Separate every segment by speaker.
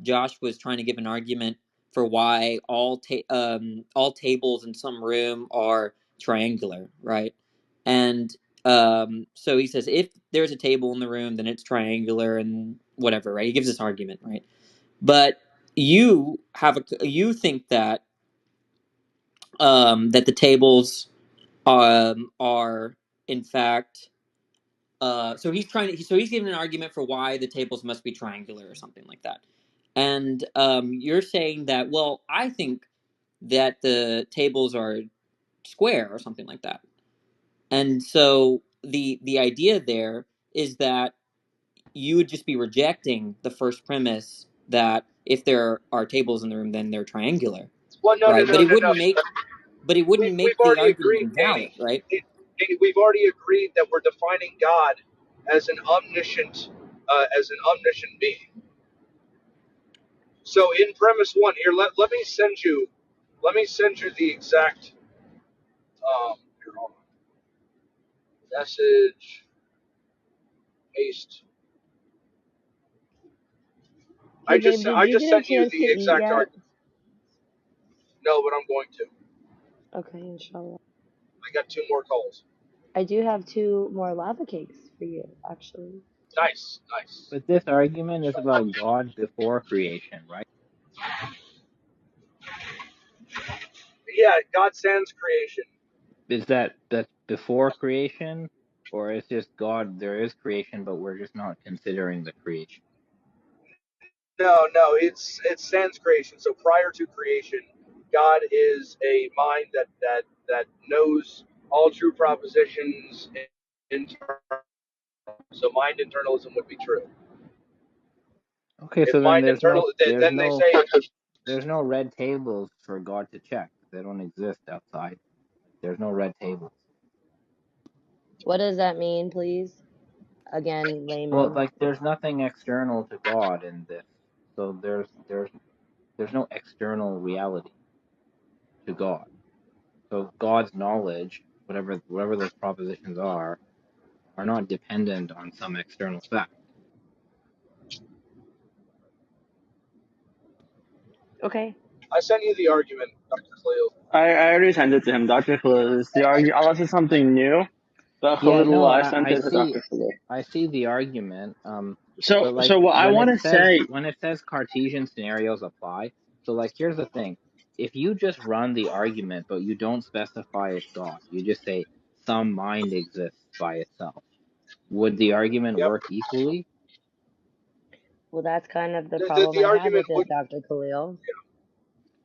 Speaker 1: Josh was trying to give an argument for why all tables in some room are triangular, right? And so he says if there's a table in the room, then it's triangular and whatever, right? He gives this argument, right? But you think that that the tables are in fact so he's giving an argument for why the tables must be triangular or something like that. And you're saying that, well, I think that the tables are square or something like that. And so the idea there is that you would just be rejecting the first premise that if there are tables in the room, then they're triangular,
Speaker 2: Well, no, no,
Speaker 1: right?
Speaker 2: no, no, no.
Speaker 1: But it wouldn't
Speaker 2: We've
Speaker 1: make the
Speaker 2: already
Speaker 1: argument
Speaker 2: agreed,
Speaker 1: invalid,
Speaker 2: Danny.
Speaker 1: right?
Speaker 2: We've already agreed that we're defining God as an omniscient being. So in premise one here, let me send you the exact here, hold on. Message paste.
Speaker 3: Hey, babe, did
Speaker 2: I
Speaker 3: you
Speaker 2: just
Speaker 3: get a
Speaker 2: sent you
Speaker 3: chance to
Speaker 2: the
Speaker 3: eat
Speaker 2: exact
Speaker 3: yet?
Speaker 2: argument. No, but I'm going to.
Speaker 3: Okay, inshallah.
Speaker 2: I got 2 more calls.
Speaker 3: I do have 2 more lava cakes for you, actually.
Speaker 2: Nice, nice.
Speaker 4: But this argument is about God before creation, right?
Speaker 2: Yeah, God sans creation.
Speaker 4: Is that's before creation, or it's just God? There is creation, but we're just not considering the creation.
Speaker 2: No, it's sans creation. So prior to creation, God is a mind that knows all true propositions in turn. So mind internalism would be true.
Speaker 4: Okay,
Speaker 2: If
Speaker 4: so then
Speaker 2: mind internal, then they say
Speaker 4: there's no red tables for God to check. They don't exist outside. There's no red tables.
Speaker 3: What does that mean, please? Again,
Speaker 4: Well,
Speaker 3: layman.
Speaker 4: like there's nothing external to God in this, so there's no external reality to God. So God's knowledge, whatever those propositions are not dependent on some external fact.
Speaker 3: Okay.
Speaker 2: I sent you the argument, Dr. Khalil.
Speaker 5: I already sent it to him, Dr. Khalil. Unless it's something new, the
Speaker 4: Yeah,
Speaker 5: Khalil,
Speaker 4: no,
Speaker 5: I sent
Speaker 4: I
Speaker 5: it to
Speaker 4: see,
Speaker 5: Dr. Khalil.
Speaker 4: I see the argument.
Speaker 5: So,
Speaker 4: But like
Speaker 5: so what I want to say,
Speaker 4: when it says Cartesian scenarios apply, so like here's the thing: if you just run the argument, but you don't specify it's God, you just say some mind exists by itself, would the argument
Speaker 2: Yep.
Speaker 4: work equally?
Speaker 3: Well, that's kind of the problem
Speaker 2: The
Speaker 3: I had
Speaker 2: argument
Speaker 3: with it,
Speaker 2: would.
Speaker 3: Dr. Khalil.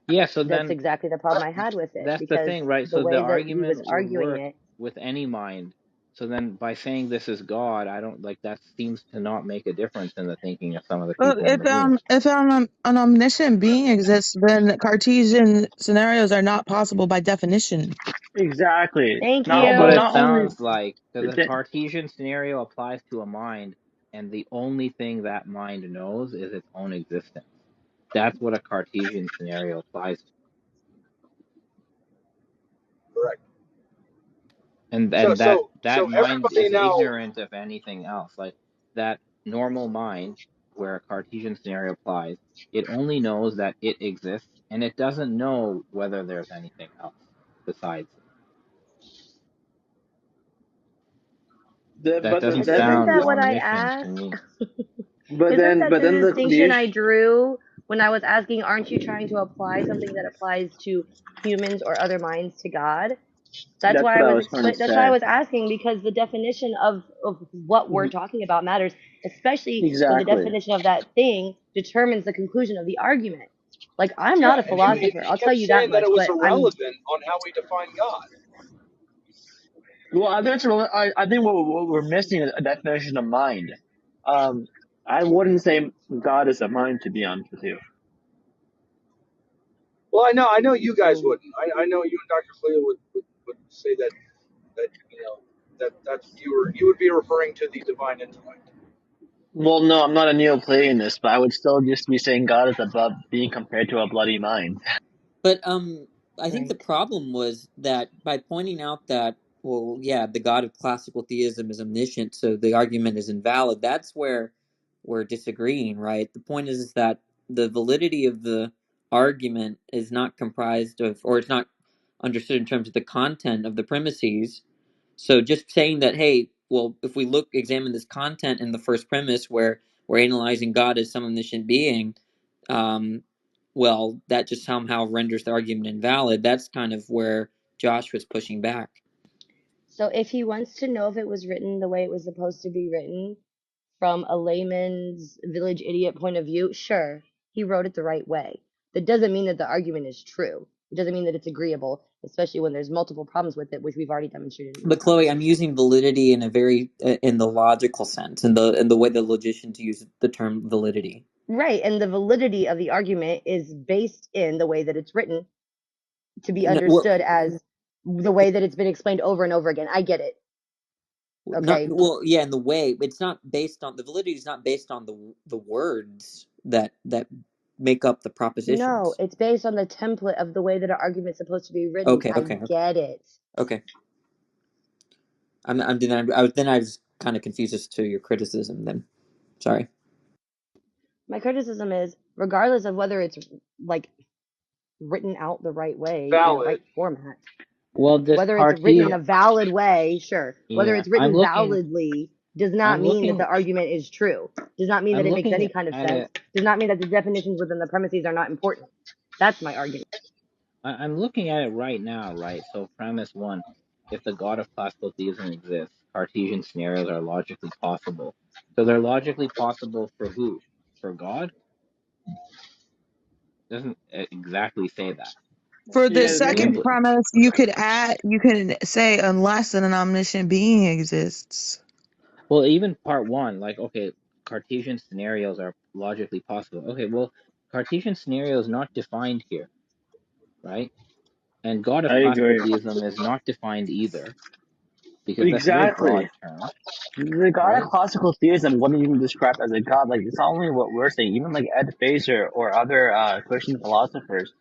Speaker 4: Yeah, so
Speaker 3: That's
Speaker 4: then
Speaker 3: exactly the problem I had with it,
Speaker 4: that's the
Speaker 3: because
Speaker 4: thing, right?
Speaker 3: the
Speaker 4: So the
Speaker 3: way that he was
Speaker 4: argument would
Speaker 3: arguing
Speaker 4: work
Speaker 3: it.
Speaker 4: with any mind. So then by saying this is God, I don't like that seems to not make a difference in the thinking of some of the
Speaker 6: Well,
Speaker 4: people in the room.
Speaker 6: if an omniscient being exists, then Cartesian scenarios are not possible by definition.
Speaker 5: exactly.
Speaker 3: Thank
Speaker 4: No, but it
Speaker 3: you.
Speaker 5: Not only,
Speaker 4: sounds like because the Cartesian scenario applies to a mind, and the only thing that mind knows is its own existence. That's what a Cartesian scenario applies to.
Speaker 2: Correct. So
Speaker 4: And
Speaker 2: so
Speaker 4: that
Speaker 2: so
Speaker 4: mind
Speaker 2: everybody
Speaker 4: is
Speaker 2: now.
Speaker 4: ignorant of anything else. Like that normal mind where a Cartesian scenario applies, it only knows that it exists, and it doesn't know whether there's anything else besides it. That
Speaker 5: but
Speaker 4: doesn't
Speaker 3: But isn't
Speaker 4: sound
Speaker 3: that what I
Speaker 4: omniscient to
Speaker 3: asked?
Speaker 4: me.
Speaker 3: Isn't that
Speaker 5: but
Speaker 3: the
Speaker 5: then the
Speaker 3: distinction I
Speaker 5: issue.
Speaker 3: drew when I was asking, aren't you trying to apply something that applies to humans or other minds to God? That's
Speaker 5: That's
Speaker 3: why
Speaker 5: what
Speaker 3: I
Speaker 5: I
Speaker 3: was
Speaker 5: was trying to
Speaker 3: that's why I
Speaker 5: say.
Speaker 3: was asking, because the definition of what we're talking about matters, especially when the
Speaker 5: Exactly.
Speaker 3: definition of that thing determines the conclusion of the argument. Like, I'm
Speaker 2: Yeah,
Speaker 3: not a
Speaker 2: and
Speaker 3: philosopher,
Speaker 2: he
Speaker 3: I'll tell
Speaker 2: kept
Speaker 3: you that
Speaker 2: saying that
Speaker 3: much,
Speaker 2: it was
Speaker 3: but I'm
Speaker 2: irrelevant on how we define God.
Speaker 5: Well, I think what we're missing is a definition of mind. Um, I wouldn't say God is a mind, to be honest with you.
Speaker 2: Well, I know you guys
Speaker 3: ooh,
Speaker 2: wouldn't. I know you and Dr. Cleo would say that that you would be referring to the divine intellect.
Speaker 5: Well, no, I'm not a Neoplatonist, but I would still just be saying God is above being compared to a bloody mind.
Speaker 1: But I think the
Speaker 3: right.
Speaker 1: problem was that by pointing out that, well, yeah, the God of classical theism is omniscient, so the argument is invalid. That's where we're disagreeing, right? The point is that the validity of the argument is not comprised of, or it's not understood in terms of the content of the premises. So just saying that, hey, well, if we examine this content in the first premise where we're analyzing God as some omniscient being, um, well, that just somehow renders the argument invalid. That's kind of where Josh was pushing back.
Speaker 3: So if he wants to know if it was written the way it was supposed to be written from a layman's village idiot point of view, sure, he wrote it the right way. That doesn't mean that the argument is true. It doesn't mean that it's agreeable, especially when there's multiple problems with it, which we've already demonstrated in this
Speaker 1: But Chloe, I'm
Speaker 3: conversation.
Speaker 1: using validity in a very in the logical sense, in the way the logicians use the term validity.
Speaker 3: Right, and the validity of the argument is based in the way that it's written to be
Speaker 1: No, well,
Speaker 3: understood as the way that it's been explained over and over again. I get it.
Speaker 1: not
Speaker 3: Okay.
Speaker 1: well, yeah. In the way, it's not based on the validity is not based on the words that make up the
Speaker 3: No,
Speaker 1: propositions.
Speaker 3: it's based on the template of the way that an argument's supposed to be written.
Speaker 1: Okay,
Speaker 3: I
Speaker 1: okay, okay,
Speaker 3: get it.
Speaker 1: okay. I was kind of confused as to your criticism. Then, sorry.
Speaker 3: My criticism is, regardless of whether it's like written out the right way in the
Speaker 2: Valid.
Speaker 3: right format,
Speaker 4: Well, this
Speaker 3: whether it's written in
Speaker 4: Cartesian,
Speaker 3: a valid way, sure. Whether
Speaker 4: yeah,
Speaker 3: it's written validly does not
Speaker 4: I'm
Speaker 3: mean that
Speaker 4: looking,
Speaker 3: the argument is true. Does not mean that
Speaker 4: I'm
Speaker 3: it makes any
Speaker 4: looking
Speaker 3: kind of
Speaker 4: at
Speaker 3: sense.
Speaker 4: it.
Speaker 3: Does not mean that the definitions within the premises are not important. That's my argument.
Speaker 4: I'm looking at it right now, right? So premise one, if the God of classical theism exists, Cartesian scenarios are logically possible. So they're logically possible for who? For God? Doesn't exactly say that.
Speaker 6: For the
Speaker 5: Yeah,
Speaker 4: So we,
Speaker 6: second premise, you can say unless an omniscient being exists.
Speaker 4: well, even part one, like, okay, Cartesian scenarios are logically possible. Okay, well, Cartesian scenario is not defined here, right? And God
Speaker 5: I
Speaker 4: of classical
Speaker 5: agree.
Speaker 4: theism is not defined either, because that's a very
Speaker 5: Exactly.
Speaker 4: broad term,
Speaker 5: The god of
Speaker 4: right?
Speaker 5: classical theism wasn't even described as a god. Like, it's not only what we're saying, even like Ed Feser or other Christian philosophers,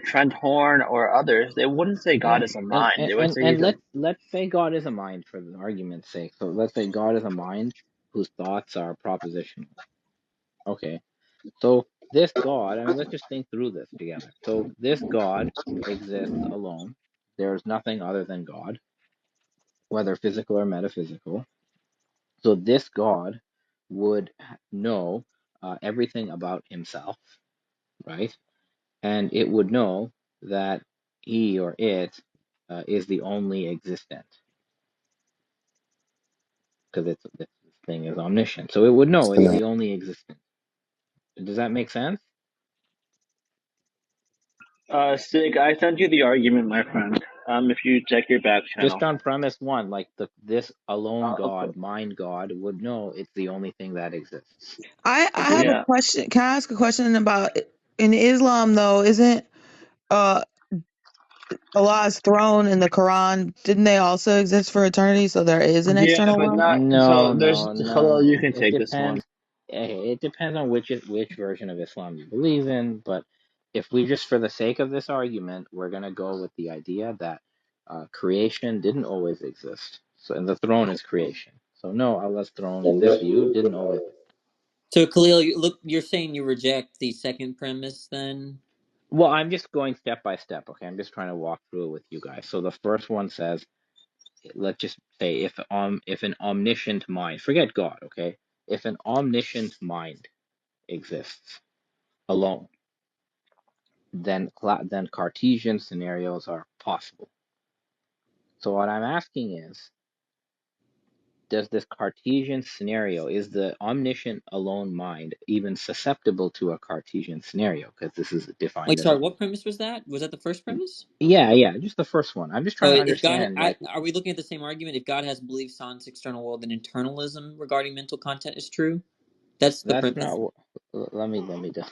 Speaker 5: Trent Horn or others, they wouldn't say God
Speaker 4: Yeah,
Speaker 5: is a mind. They would say
Speaker 4: and
Speaker 5: he's a.
Speaker 4: let's say God is a mind for the argument's sake. So let's say God is a mind whose thoughts are propositional. Okay, so this God, I mean, let's just think through this together. So this God exists alone. There is nothing other than God, whether physical or metaphysical. So this God would know everything about himself, right? And it would know that he or it is the only existent, because this thing is omniscient. So it would know it's the only existent. Does that make sense?
Speaker 5: Sig, I sent you the argument, my friend. If you check your back channel.
Speaker 4: Just on premise one, like this alone
Speaker 5: Okay.
Speaker 4: God, mind God, would know it's the only thing that exists.
Speaker 6: I have
Speaker 4: Agreed?
Speaker 6: a
Speaker 5: Yeah.
Speaker 6: question. Can I ask a question about in Islam though? Isn't uh Allah's throne in the Quran? Didn't they also exist for eternity? So there is an
Speaker 5: Yeah,
Speaker 6: external
Speaker 5: but
Speaker 6: world.
Speaker 5: not.
Speaker 4: No,
Speaker 5: So there's.
Speaker 4: no, no,
Speaker 5: Hello, you
Speaker 4: no.
Speaker 5: can
Speaker 4: It
Speaker 5: take this one.
Speaker 4: depends. It depends on which version of Islam you believe in. But if we just, for the sake of this argument, we're gonna go with the idea that creation didn't always exist. So, and the throne is creation. So no, Allah's throne in this view didn't always.
Speaker 1: So Khalil, you're saying you reject the second premise, then?
Speaker 4: Well, I'm just going step by step. Okay, I'm just trying to walk through it with you guys. So the first one says, let's just say if an omniscient mind, forget God, okay, if an omniscient mind exists alone, then Cartesian scenarios are possible. So what I'm asking is, does this Cartesian scenario, is the omniscient alone mind even susceptible to a Cartesian scenario? Because this is defined
Speaker 1: Wait,
Speaker 4: as
Speaker 1: sorry.
Speaker 4: a,
Speaker 1: What premise was that? Was that the first premise?
Speaker 4: yeah, just the first one. I'm just
Speaker 1: So
Speaker 4: trying to
Speaker 1: if God,
Speaker 4: understand, like,
Speaker 1: are we looking at the same argument? If God has beliefs on its external world, then internalism regarding mental content is true. That's the
Speaker 4: that's
Speaker 1: premise.
Speaker 4: not what.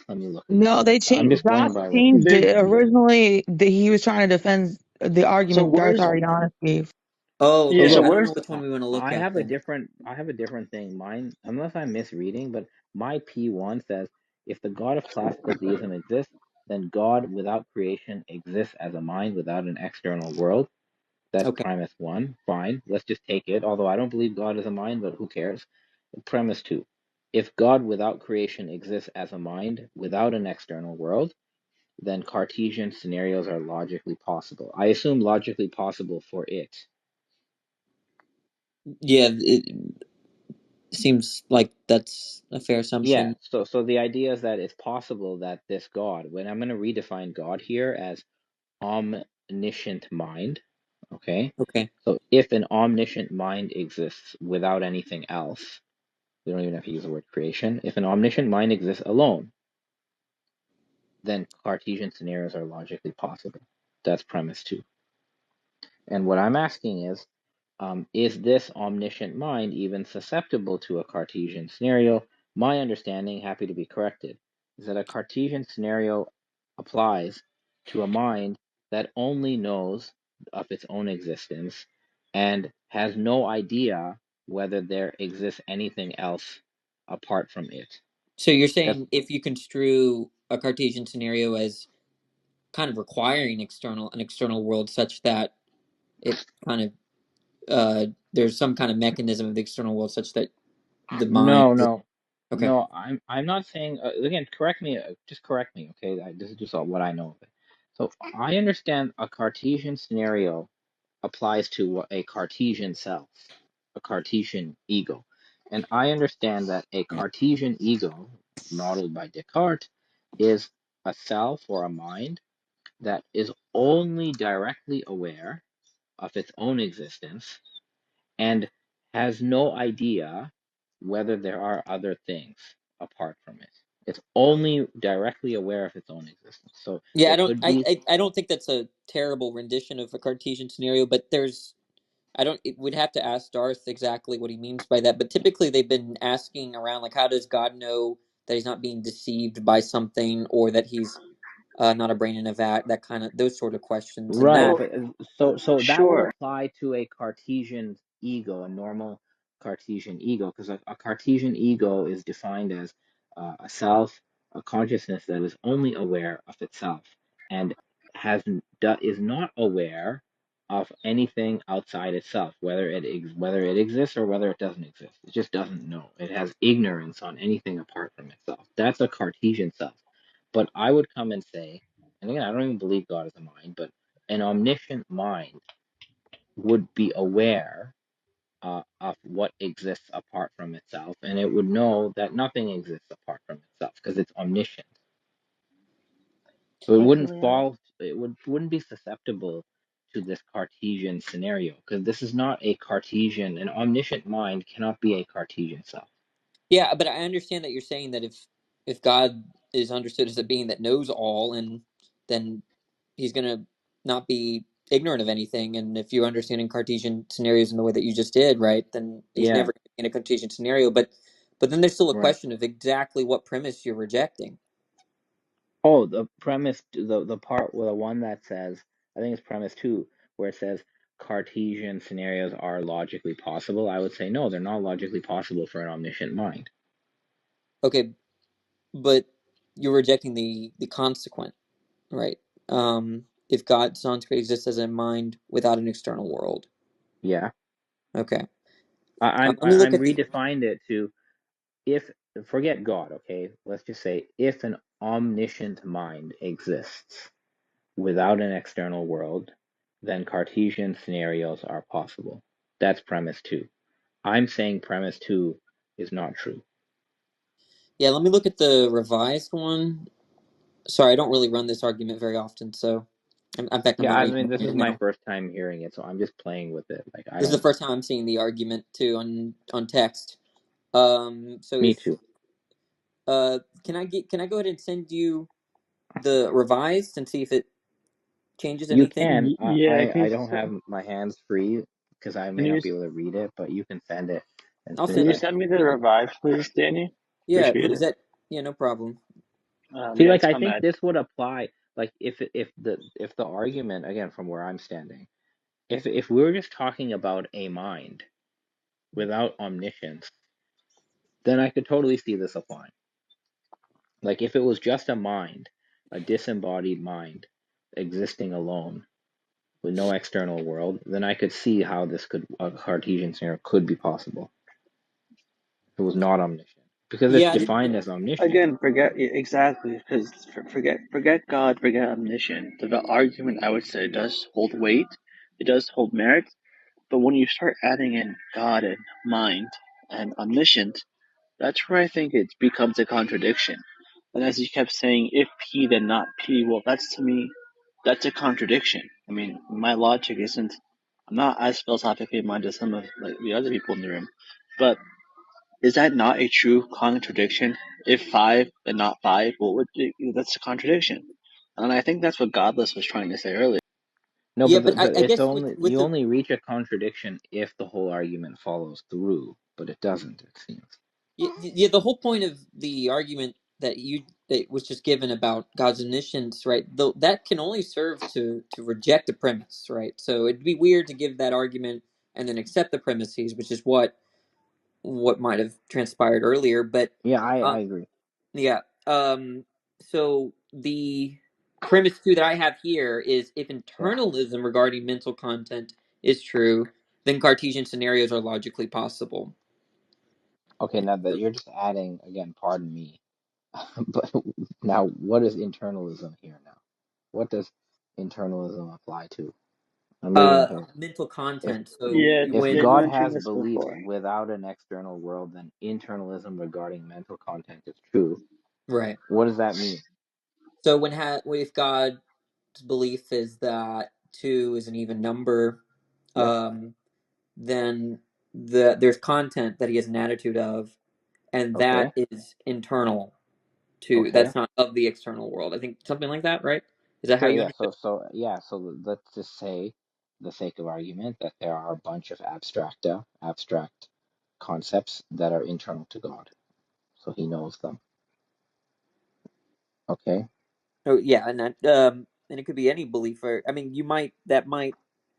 Speaker 4: Let me look
Speaker 6: No,
Speaker 4: again.
Speaker 6: they
Speaker 4: I'm
Speaker 6: changed.
Speaker 4: just
Speaker 6: Josh
Speaker 4: going by what.
Speaker 6: changed
Speaker 5: They,
Speaker 6: it. Originally, he was trying to defend the
Speaker 5: so
Speaker 6: argument Darth
Speaker 5: where's.
Speaker 6: Ariana gave.
Speaker 1: Oh,
Speaker 4: So
Speaker 5: Yeah.
Speaker 1: okay.
Speaker 5: So
Speaker 1: Then I
Speaker 4: look,
Speaker 1: don't know
Speaker 5: where's.
Speaker 1: which one we want to look
Speaker 4: I
Speaker 1: at
Speaker 4: have a
Speaker 1: then.
Speaker 4: different thing. Mine, unless I'm misreading, but my P1 says if the God of classical deism exists, then God without creation exists as a mind without an external world. That's
Speaker 1: Okay.
Speaker 4: premise one. Fine, let's just take it. Although I don't believe God is a mind, but who cares? Premise two. If God without creation exists as a mind without an external world, then Cartesian scenarios are logically possible. I assume logically possible for it.
Speaker 1: Yeah, it seems like that's a fair
Speaker 4: Yeah,
Speaker 1: assumption.
Speaker 4: so the idea is that it's possible that this God, when I'm going to redefine God here as omniscient mind, okay?
Speaker 1: Okay.
Speaker 4: So if an omniscient mind exists without anything else, we don't even have to use the word creation. If an omniscient mind exists alone, then Cartesian scenarios are logically possible. That's premise two. And what I'm asking is this omniscient mind even susceptible to a Cartesian scenario? My understanding, happy to be corrected, is that a Cartesian scenario applies to a mind that only knows of its own existence and has no idea whether there exists anything else apart from it.
Speaker 1: So you're
Speaker 4: That's
Speaker 1: saying if you construe a Cartesian scenario as kind of requiring an external world such that it kind of there's some kind of mechanism of the external world such that the mind
Speaker 4: no, no,
Speaker 1: okay.
Speaker 4: no. I'm not saying again. Correct me. Just correct me, okay? This is just all what I know of it. So I understand a Cartesian scenario applies to what a Cartesian self, a Cartesian ego, and I understand that a Cartesian ego, modeled by Descartes, is a self or a mind that is only directly aware of its own existence and has no idea whether there are other things apart from it. It's only directly aware of its own existence. So
Speaker 1: Yeah,
Speaker 4: there could be
Speaker 1: I don't think that's a terrible rendition of a Cartesian scenario, but there's I don't we'd have to ask Darth exactly what he means by that, but typically they've been asking around like how does God know that he's not being deceived by something or that he's not a brain in a vat, that kind of those sort of questions and
Speaker 4: right,
Speaker 1: that
Speaker 5: Well,
Speaker 4: but so that would
Speaker 5: sure.
Speaker 4: apply to a Cartesian ego, a normal Cartesian ego, because a Cartesian ego is defined as a self, a consciousness that is only aware of itself and is not aware of anything outside itself, whether it exists or whether it doesn't exist. It just doesn't know. It has ignorance on anything apart from itself. That's a Cartesian self. But I would come and say, and again, I don't even believe God is a mind, but an omniscient mind would be aware of what exists apart from itself, and it would know that nothing exists apart from itself because it's omniscient. So it
Speaker 3: Hey,
Speaker 4: wouldn't
Speaker 3: Khalil.
Speaker 4: fall. Wouldn't be susceptible to this Cartesian scenario because this is not a Cartesian. An omniscient mind cannot be a Cartesian self.
Speaker 1: yeah, but I understand that you're saying that if God is understood as a being that knows all and then he's gonna not be ignorant of anything. And if you're understanding Cartesian scenarios in the way that you just did, right, then he's
Speaker 4: Yeah,
Speaker 1: never in a Cartesian scenario. But then there's still a
Speaker 4: right.
Speaker 1: question of exactly what premise you're rejecting.
Speaker 4: Oh, the premise, the part, well, the one that says, I think it's premise two, where it says Cartesian scenarios are logically possible. I would say no, they're not logically possible for an omniscient mind.
Speaker 1: Okay, but you're rejecting the consequent, right? If God sans exists as a mind without an external world.
Speaker 4: Yeah,
Speaker 1: Okay. Let me look
Speaker 4: I'm
Speaker 1: at the
Speaker 4: redefined it to if forget God, okay? Let's just say if an omniscient mind exists without an external world, then Cartesian scenarios are possible. That's premise two. I'm saying premise two is not true.
Speaker 1: yeah. Let me look at the revised one. Sorry, I don't really run this argument very often, so in fact, I'm
Speaker 4: Yeah,
Speaker 1: not
Speaker 4: I
Speaker 1: reading
Speaker 4: mean,
Speaker 1: it
Speaker 4: this is
Speaker 1: right
Speaker 4: my
Speaker 1: now.
Speaker 4: first time hearing it, so I'm just playing with it. Like, I
Speaker 1: This is the
Speaker 4: don't,
Speaker 1: first time I'm seeing the argument too on text. So
Speaker 4: me
Speaker 1: if
Speaker 4: too.
Speaker 1: can I go ahead and send you the revised and see if it changes
Speaker 4: You
Speaker 1: anything?
Speaker 4: can.
Speaker 5: Yeah,
Speaker 4: I don't have my hands free because I
Speaker 5: can
Speaker 4: may
Speaker 5: you
Speaker 4: not be able to read it, but you can send it as
Speaker 1: I'll
Speaker 4: soon
Speaker 5: can
Speaker 4: as
Speaker 1: send
Speaker 5: you
Speaker 4: I.
Speaker 5: send me the revive, please, Danny?
Speaker 1: yeah.
Speaker 5: Appreciate
Speaker 1: Is
Speaker 5: it.
Speaker 1: that yeah? No problem.
Speaker 4: See,
Speaker 5: Yeah,
Speaker 4: like,
Speaker 5: it's
Speaker 4: I
Speaker 5: not
Speaker 4: think
Speaker 5: bad.
Speaker 4: this would apply. Like, if the argument again from where I'm standing, if we were just talking about a mind without omniscience, then I could totally see this applying. Like, if it was just a mind, a disembodied mind existing alone with no external world, then I could see how this could a Cartesian scenario could be possible. If it was not omniscient. because it's
Speaker 1: Yeah,
Speaker 4: defined as omniscient.
Speaker 5: Again, forget exactly because forget God, forget omniscient. The argument I would say does hold weight. It does hold merit. But when you start adding in God and mind and omniscient, that's where I think it becomes a contradiction. And as you kept saying, if P then not P, well, that's to me, that's a contradiction. I mean, my logic isn't. I'm not as philosophically minded as some of like the other people in the room, but is that not a true contradiction? If five and not five, what would that's a contradiction? And I think that's what Godless was trying to say earlier.
Speaker 4: No,
Speaker 1: yeah,
Speaker 4: but
Speaker 1: but
Speaker 4: but
Speaker 1: I
Speaker 4: it's
Speaker 1: guess
Speaker 4: only
Speaker 1: with
Speaker 4: you
Speaker 1: the
Speaker 4: only reach a contradiction if the whole argument follows through, but it doesn't. It seems.
Speaker 1: yeah, the whole point of the argument that was just given about God's omniscience, right? Though that can only serve to reject the premise, right? So it'd be weird to give that argument and then accept the premises, which is what might have transpired earlier. But
Speaker 4: Yeah, I
Speaker 1: uh,
Speaker 4: agree.
Speaker 1: yeah, so the premise too that I have here is if
Speaker 4: Yeah.
Speaker 1: internalism regarding mental content is true, then Cartesian scenarios are logically possible.
Speaker 4: Okay, now that you're just adding again, pardon me, but now what is internalism here now? What does internalism apply to? I'm reading it here.
Speaker 1: Mental
Speaker 4: If
Speaker 1: content. So
Speaker 5: Yeah,
Speaker 4: if
Speaker 5: you
Speaker 1: when
Speaker 4: God
Speaker 5: mentioned
Speaker 4: has
Speaker 5: this
Speaker 4: beliefs
Speaker 5: before.
Speaker 4: without an external world, then internalism regarding mental content is true.
Speaker 1: right,
Speaker 4: What does that mean?
Speaker 1: so if God's belief is that two is an even number,
Speaker 4: Yeah.
Speaker 1: um, then there's content that he has an attitude of, and that
Speaker 4: Okay.
Speaker 1: is internal to
Speaker 4: Okay.
Speaker 1: that's not of the external world. I think something like that, right? Is that how
Speaker 4: Sure.
Speaker 1: you
Speaker 4: Yeah.
Speaker 1: understood?
Speaker 4: So let's just say, the sake of argument, that there are a bunch of abstract concepts that are internal to God, so He knows them. Okay.
Speaker 1: Oh yeah, and it could be any belief. Or I mean,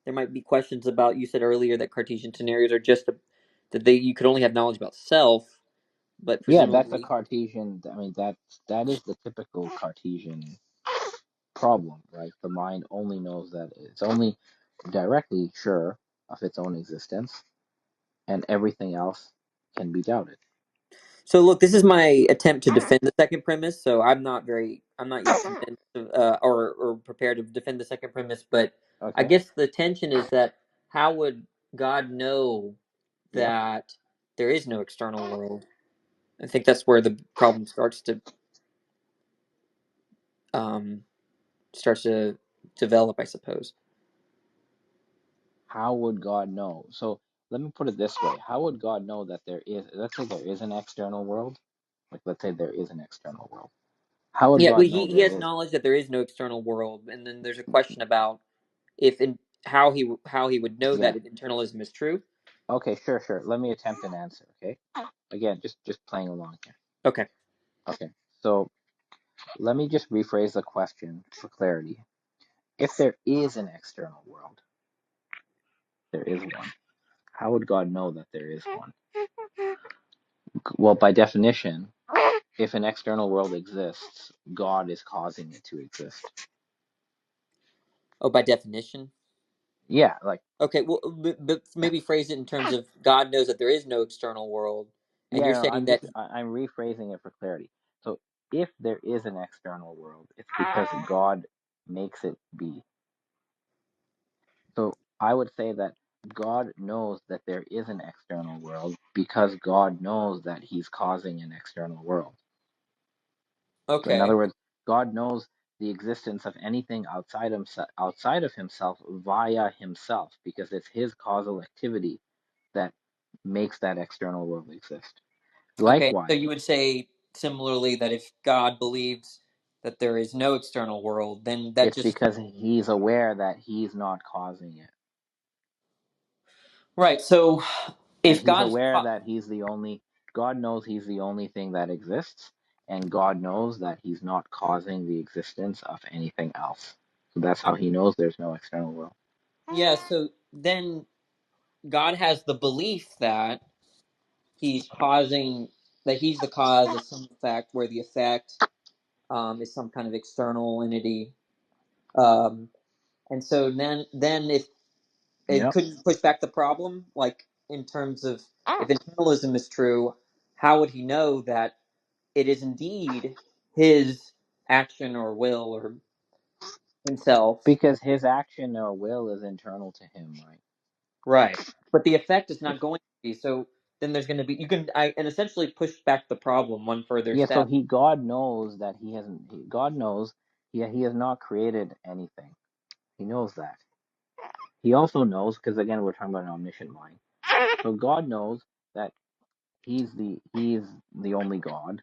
Speaker 1: there might be questions about. You said earlier that Cartesian scenarios are that they you could only have knowledge about self, but
Speaker 4: Yeah, that's a
Speaker 1: presumably,
Speaker 4: Cartesian. I mean, that is the typical Cartesian problem, right? The mind only knows that it's only directly sure of its own existence, and everything else can be doubted.
Speaker 1: so look, this is my attempt to defend the second premise. So I'm not yet convinced or prepared to defend the second premise. But I
Speaker 4: Okay.
Speaker 1: guess the tension is that how would God know
Speaker 4: Yeah.
Speaker 1: that there is no external world? I think that's where the problem um, starts to develop, I suppose.
Speaker 4: How would God know? So let me put it this way. How would God know that let's say there is an external world? Like, let's say there is an external world. How would
Speaker 1: Yeah, well,
Speaker 4: God know
Speaker 1: he
Speaker 4: there
Speaker 1: has
Speaker 4: is?
Speaker 1: knowledge that there is no external world, and then there's a question about if in how he would know
Speaker 4: Yeah.
Speaker 1: that if internalism is true.
Speaker 4: Okay, sure. Let me attempt an answer, okay? Again, just playing along here.
Speaker 1: Okay.
Speaker 4: Okay. So let me just rephrase the question for clarity. If there is an external world, there is one. How would God know that there is one? Well, by definition, if an external world exists, God is causing it to exist.
Speaker 1: Oh, by definition.
Speaker 4: Yeah, like,
Speaker 1: Okay. Well, but maybe phrase it in terms of God knows that there is no external world, and
Speaker 4: yeah,
Speaker 1: you're
Speaker 4: no,
Speaker 1: saying that.
Speaker 4: I'm rephrasing it for clarity. So if there is an external world, it's because God makes it be. So I would say that God knows that there is an external world because God knows that He's causing an external world. So in other
Speaker 1: Okay.
Speaker 4: words, God knows the existence of anything outside of Himself via Himself, because it's His causal activity that makes that external world exist.
Speaker 1: Okay. So
Speaker 4: Likewise,
Speaker 1: you would say similarly that if God believes that there is no external world, then that
Speaker 4: it's
Speaker 1: just
Speaker 4: because He's aware that He's not causing it.
Speaker 1: right. So
Speaker 4: And
Speaker 1: if
Speaker 4: He's
Speaker 1: God's
Speaker 4: aware that God knows He's the only thing that exists, and God knows that He's not causing the existence of anything else. So that's how He knows there's no external world.
Speaker 1: yeah, so then God has the belief that he's causing that he's the cause of some effect where the effect is some kind of external entity. Um, and so then if it
Speaker 4: Yep.
Speaker 1: couldn't push back the problem, like in terms of if internalism is true, how would he know that it is indeed his action or will or himself?
Speaker 4: Because his action or will is internal to him, right?
Speaker 1: Right. But the effect is not going to be. So then there's going to be, and essentially push back the problem one further
Speaker 4: Yeah, so
Speaker 1: step.
Speaker 4: God knows that he hasn't. God knows he has not created anything. He knows that. He also knows, because again we're talking about an omniscient mind. So God knows that he's the only God.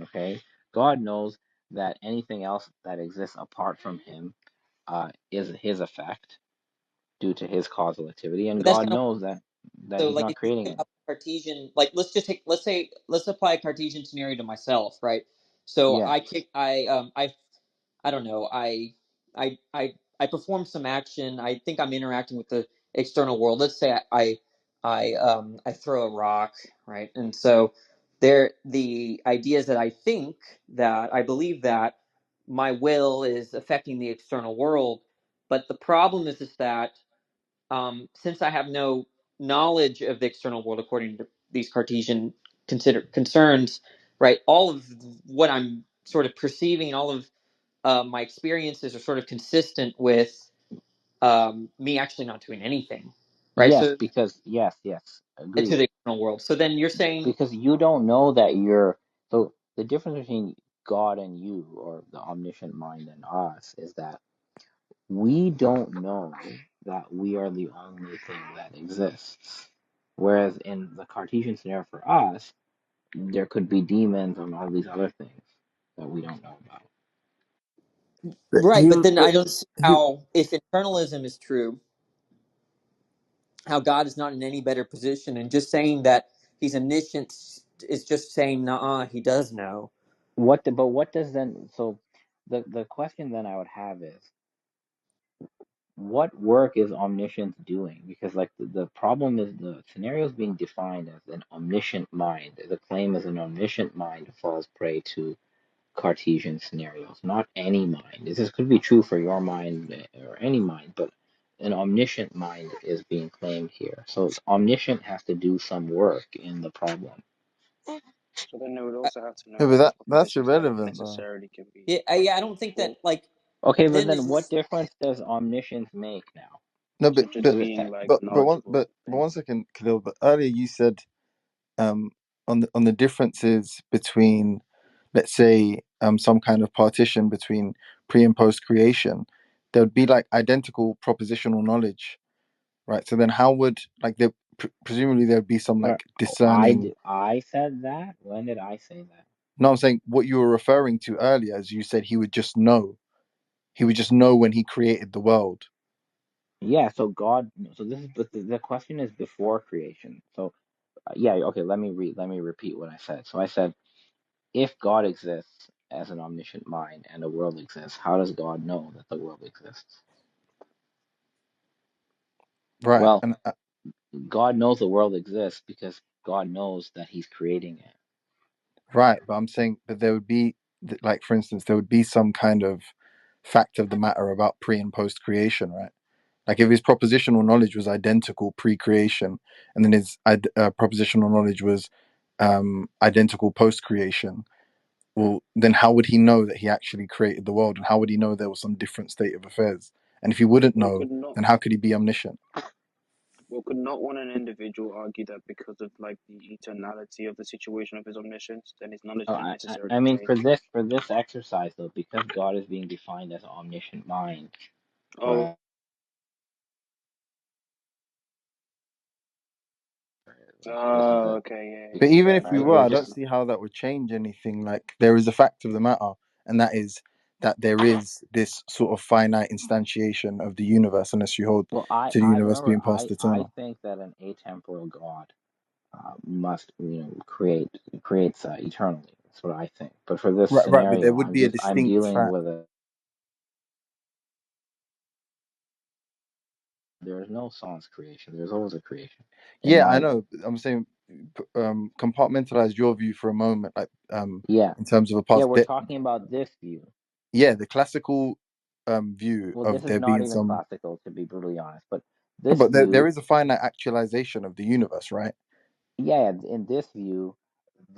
Speaker 4: Okay, God knows that anything else that exists apart from him is his effect due to his causal activity, and
Speaker 1: But that's
Speaker 4: God
Speaker 1: kind of
Speaker 4: knows that
Speaker 1: so
Speaker 4: he's
Speaker 1: like
Speaker 4: not
Speaker 1: if you
Speaker 4: creating
Speaker 1: think
Speaker 4: it.
Speaker 1: about Cartesian, like let's apply a Cartesian scenario to myself, right? So
Speaker 4: Yeah,
Speaker 1: I don't know, I perform some action. I think I'm interacting with the external world. Let's say I throw a rock, right? And so there the idea is that I believe that my will is affecting the external world, but the problem is that since I have no knowledge of the external world according to these Cartesian concerns, right? All of what I'm sort of perceiving, all of my experiences are sort of consistent with me actually not doing anything, right?
Speaker 4: yes,
Speaker 1: So
Speaker 4: because yes,
Speaker 1: to
Speaker 4: agreed.
Speaker 1: the external world. So then you're saying,
Speaker 4: Because you don't know that you're so the difference between God and you, or the omniscient mind and us, is that we don't know that we are the only thing that exists. Whereas in the Cartesian scenario for us, there could be demons and all these other things that we don't know about.
Speaker 7: But
Speaker 1: right?
Speaker 7: he
Speaker 1: But
Speaker 7: was,
Speaker 1: then
Speaker 7: but
Speaker 1: I don't see
Speaker 7: he,
Speaker 1: how, if internalism is true, how God is not in any better position, and just saying that he's omniscient is just saying, nah, he does know.
Speaker 4: But what does then so the question then I would have is, what work is omniscience doing? Because like the problem is the scenario is being defined as an omniscient mind. The claim is an omniscient mind falls prey to Cartesian scenarios, not any mind. This could be true for your mind or any mind, but an omniscient mind is being claimed here. So omniscient has to do some work in the problem.
Speaker 5: So then they would
Speaker 1: I,
Speaker 5: also have to know
Speaker 7: yeah, but
Speaker 5: other
Speaker 7: that's
Speaker 5: propositions that
Speaker 7: irrelevant though.
Speaker 5: necessarily can be
Speaker 1: yeah, I don't think that
Speaker 5: false,
Speaker 1: like
Speaker 4: Okay, but
Speaker 1: then
Speaker 4: then
Speaker 1: is
Speaker 4: what
Speaker 1: this
Speaker 4: difference does omniscience make now?
Speaker 7: No,
Speaker 5: such as
Speaker 7: but
Speaker 4: To
Speaker 5: being like
Speaker 7: but
Speaker 5: knowledgeable
Speaker 7: but
Speaker 5: things.
Speaker 7: one second, Khalil. But earlier you said on the differences between, let's say, some kind of partition between pre and post creation, there would be like identical propositional knowledge, right? So then how would like there presumably there would be some
Speaker 4: or
Speaker 7: like discerning.
Speaker 4: I said that? When did I say that?
Speaker 7: No, I'm saying what you were referring to earlier, as you said, he would just know. He would just know when he created the world.
Speaker 4: Yeah, so God, so this is, but the question is before creation. So yeah, okay, let me repeat what I said. So I said, if God exists as an omniscient mind and the world exists, how does God know that the world exists?
Speaker 7: Right.
Speaker 4: Well,
Speaker 7: And
Speaker 4: God knows the world exists because God knows that He's creating it.
Speaker 7: right, but I'm saying that there would be, like, for instance, there would be some kind of fact of the matter about pre and post creation, right? Like, if his propositional knowledge was identical pre creation, and then his propositional knowledge was identical post creation, well, then how would he know that he actually created the world? And how would he know there was some different state of affairs? And if he wouldn't
Speaker 5: Well,
Speaker 7: know, then how could he be omniscient?
Speaker 5: could not one an individual argue that because of like the eternality of the situation of his omniscience, then his knowledge
Speaker 4: Oh,
Speaker 5: didn't
Speaker 4: I
Speaker 5: necessarily
Speaker 4: mean,
Speaker 5: change?
Speaker 4: for this exercise though, because God is being defined as an omniscient mind,
Speaker 5: Oh,
Speaker 4: the
Speaker 5: okay, yeah,
Speaker 7: But
Speaker 5: yeah,
Speaker 7: even
Speaker 5: fair
Speaker 7: if
Speaker 5: enough.
Speaker 7: we
Speaker 4: right?
Speaker 7: were,
Speaker 4: We're
Speaker 7: I
Speaker 4: just
Speaker 7: don't see how that would change anything. Like, there is a fact of the matter, and that is that there is this sort of finite instantiation of the universe, unless you hold
Speaker 4: well,
Speaker 7: to the
Speaker 4: I
Speaker 7: universe
Speaker 4: remember
Speaker 7: being past
Speaker 4: I
Speaker 7: eternal.
Speaker 4: think that an atemporal God must creates eternally. That's what I think. But for this
Speaker 7: Right, right. But there
Speaker 4: scenario,
Speaker 7: would be a
Speaker 4: I'm
Speaker 7: distinct
Speaker 4: dealing
Speaker 7: fact.
Speaker 4: with a There is no sans creation. There's always a creation in
Speaker 7: Yeah, I
Speaker 4: my
Speaker 7: know. I'm saying, compartmentalize your view for a moment, like
Speaker 4: yeah
Speaker 7: in terms of a
Speaker 4: yeah.
Speaker 7: past.
Speaker 4: We're talking about this view.
Speaker 7: Yeah, the classical view
Speaker 4: Well,
Speaker 7: of
Speaker 4: this is
Speaker 7: there
Speaker 4: not
Speaker 7: being
Speaker 4: even
Speaker 7: some,
Speaker 4: classical, to be brutally honest. But
Speaker 7: no,
Speaker 4: this
Speaker 7: but there
Speaker 4: view,
Speaker 7: is a finite actualization of the universe, right?
Speaker 4: yeah, in this view,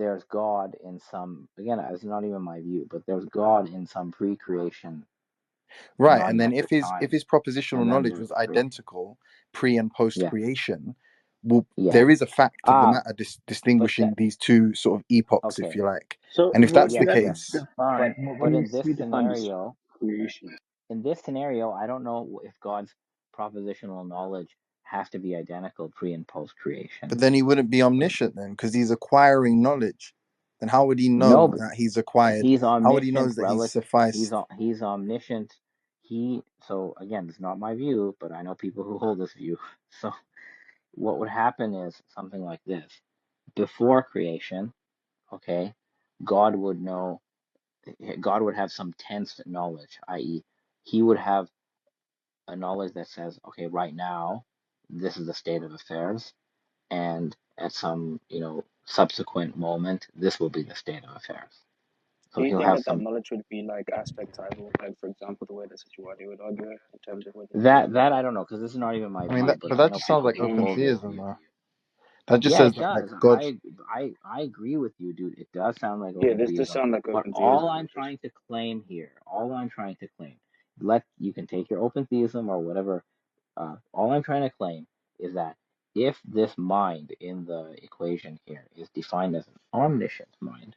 Speaker 4: there's God in some, again, it's not even my view, but there's God in some pre-creation
Speaker 7: Right, and then
Speaker 4: non-metric
Speaker 7: if
Speaker 4: time,
Speaker 7: his propositional
Speaker 4: and then
Speaker 7: knowledge
Speaker 4: there's
Speaker 7: was
Speaker 4: the creation.
Speaker 7: identical pre and post
Speaker 4: Yeah,
Speaker 7: creation, well,
Speaker 4: yeah.
Speaker 7: there is a fact of the matter
Speaker 4: But
Speaker 7: distinguishing
Speaker 4: that,
Speaker 7: these two sort of epochs, if
Speaker 4: okay,
Speaker 7: you like.
Speaker 5: So
Speaker 7: And if
Speaker 5: what
Speaker 7: that's
Speaker 5: you
Speaker 7: the
Speaker 4: yeah,
Speaker 5: guys
Speaker 4: yeah.
Speaker 7: case,
Speaker 5: define
Speaker 4: But
Speaker 5: when you
Speaker 4: in this
Speaker 5: we define this
Speaker 4: scenario,
Speaker 5: creation?
Speaker 4: I don't know if God's propositional knowledge has to be identical pre and post creation.
Speaker 7: but then he wouldn't be omniscient then, because he's acquiring knowledge. Then how would he
Speaker 4: No,
Speaker 7: know
Speaker 4: but
Speaker 7: that he's acquired?
Speaker 4: he's
Speaker 7: How would he know
Speaker 4: omniscient.
Speaker 7: that he's sufficed?
Speaker 4: He's omniscient. So again, it's not my view, but I know people who hold this view. So what would happen is something like this: before creation, okay, God would know. God would have some tense knowledge, i.e., he would have a knowledge that says, okay, right now, this is the state of affairs, and at some, subsequent moment, this will be the state of affairs. So
Speaker 8: Do you
Speaker 4: he'll
Speaker 8: think
Speaker 4: have
Speaker 8: that that
Speaker 4: some
Speaker 8: knowledge would be like aspectival, like for example, the way the Situati would argue it in terms of whether it
Speaker 4: that
Speaker 8: is
Speaker 4: that I don't know because this is not even my
Speaker 7: I mean,
Speaker 4: view, but
Speaker 7: but
Speaker 4: I
Speaker 7: that
Speaker 4: know
Speaker 7: just sounds
Speaker 4: people
Speaker 7: like
Speaker 4: who
Speaker 7: open
Speaker 4: hold this
Speaker 7: theism,
Speaker 4: view.
Speaker 7: though. That just
Speaker 4: Yeah,
Speaker 7: says
Speaker 4: it
Speaker 7: that, like,
Speaker 4: does.
Speaker 7: God.
Speaker 4: I agree with you, dude. It does sound like
Speaker 8: yeah,
Speaker 4: open
Speaker 8: this does
Speaker 4: theism.
Speaker 8: sound like
Speaker 4: But
Speaker 8: open
Speaker 4: all
Speaker 8: theism,
Speaker 4: I'm
Speaker 8: which is
Speaker 4: trying to claim here, you can take your open theism or whatever. All I'm trying to claim is that if this mind in the equation here is defined as an omniscient mind,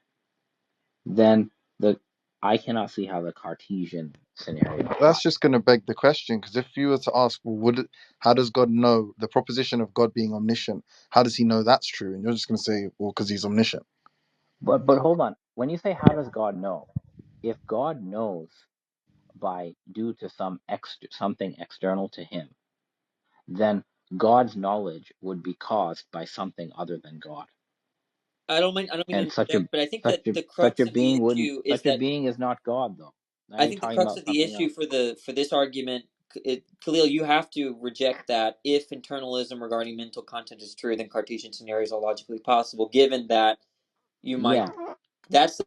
Speaker 4: then the I cannot see how the Cartesian scenario
Speaker 7: That's
Speaker 4: applies.
Speaker 7: just going to beg the question, because if you were to ask, well, how does God know the proposition of God being omniscient? How does he know that's true? And you're just going to say, well, because he's omniscient.
Speaker 4: But hold on. When you say how does God know? If God knows by due to something external to him, then God's knowledge would be caused by something other than God.
Speaker 1: I don't mean to
Speaker 4: And
Speaker 1: interject, but I think that the crux of the issue is
Speaker 4: such a
Speaker 1: that
Speaker 4: being is not God though. Now
Speaker 1: I
Speaker 4: you're
Speaker 1: think the
Speaker 4: talking
Speaker 1: crux
Speaker 4: about
Speaker 1: of the
Speaker 4: something
Speaker 1: issue
Speaker 4: else.
Speaker 1: for this argument, Khalil, you have to reject that if internalism regarding mental content is true, then Cartesian scenarios are logically possible. Given that you might,
Speaker 4: Yeah,
Speaker 1: that's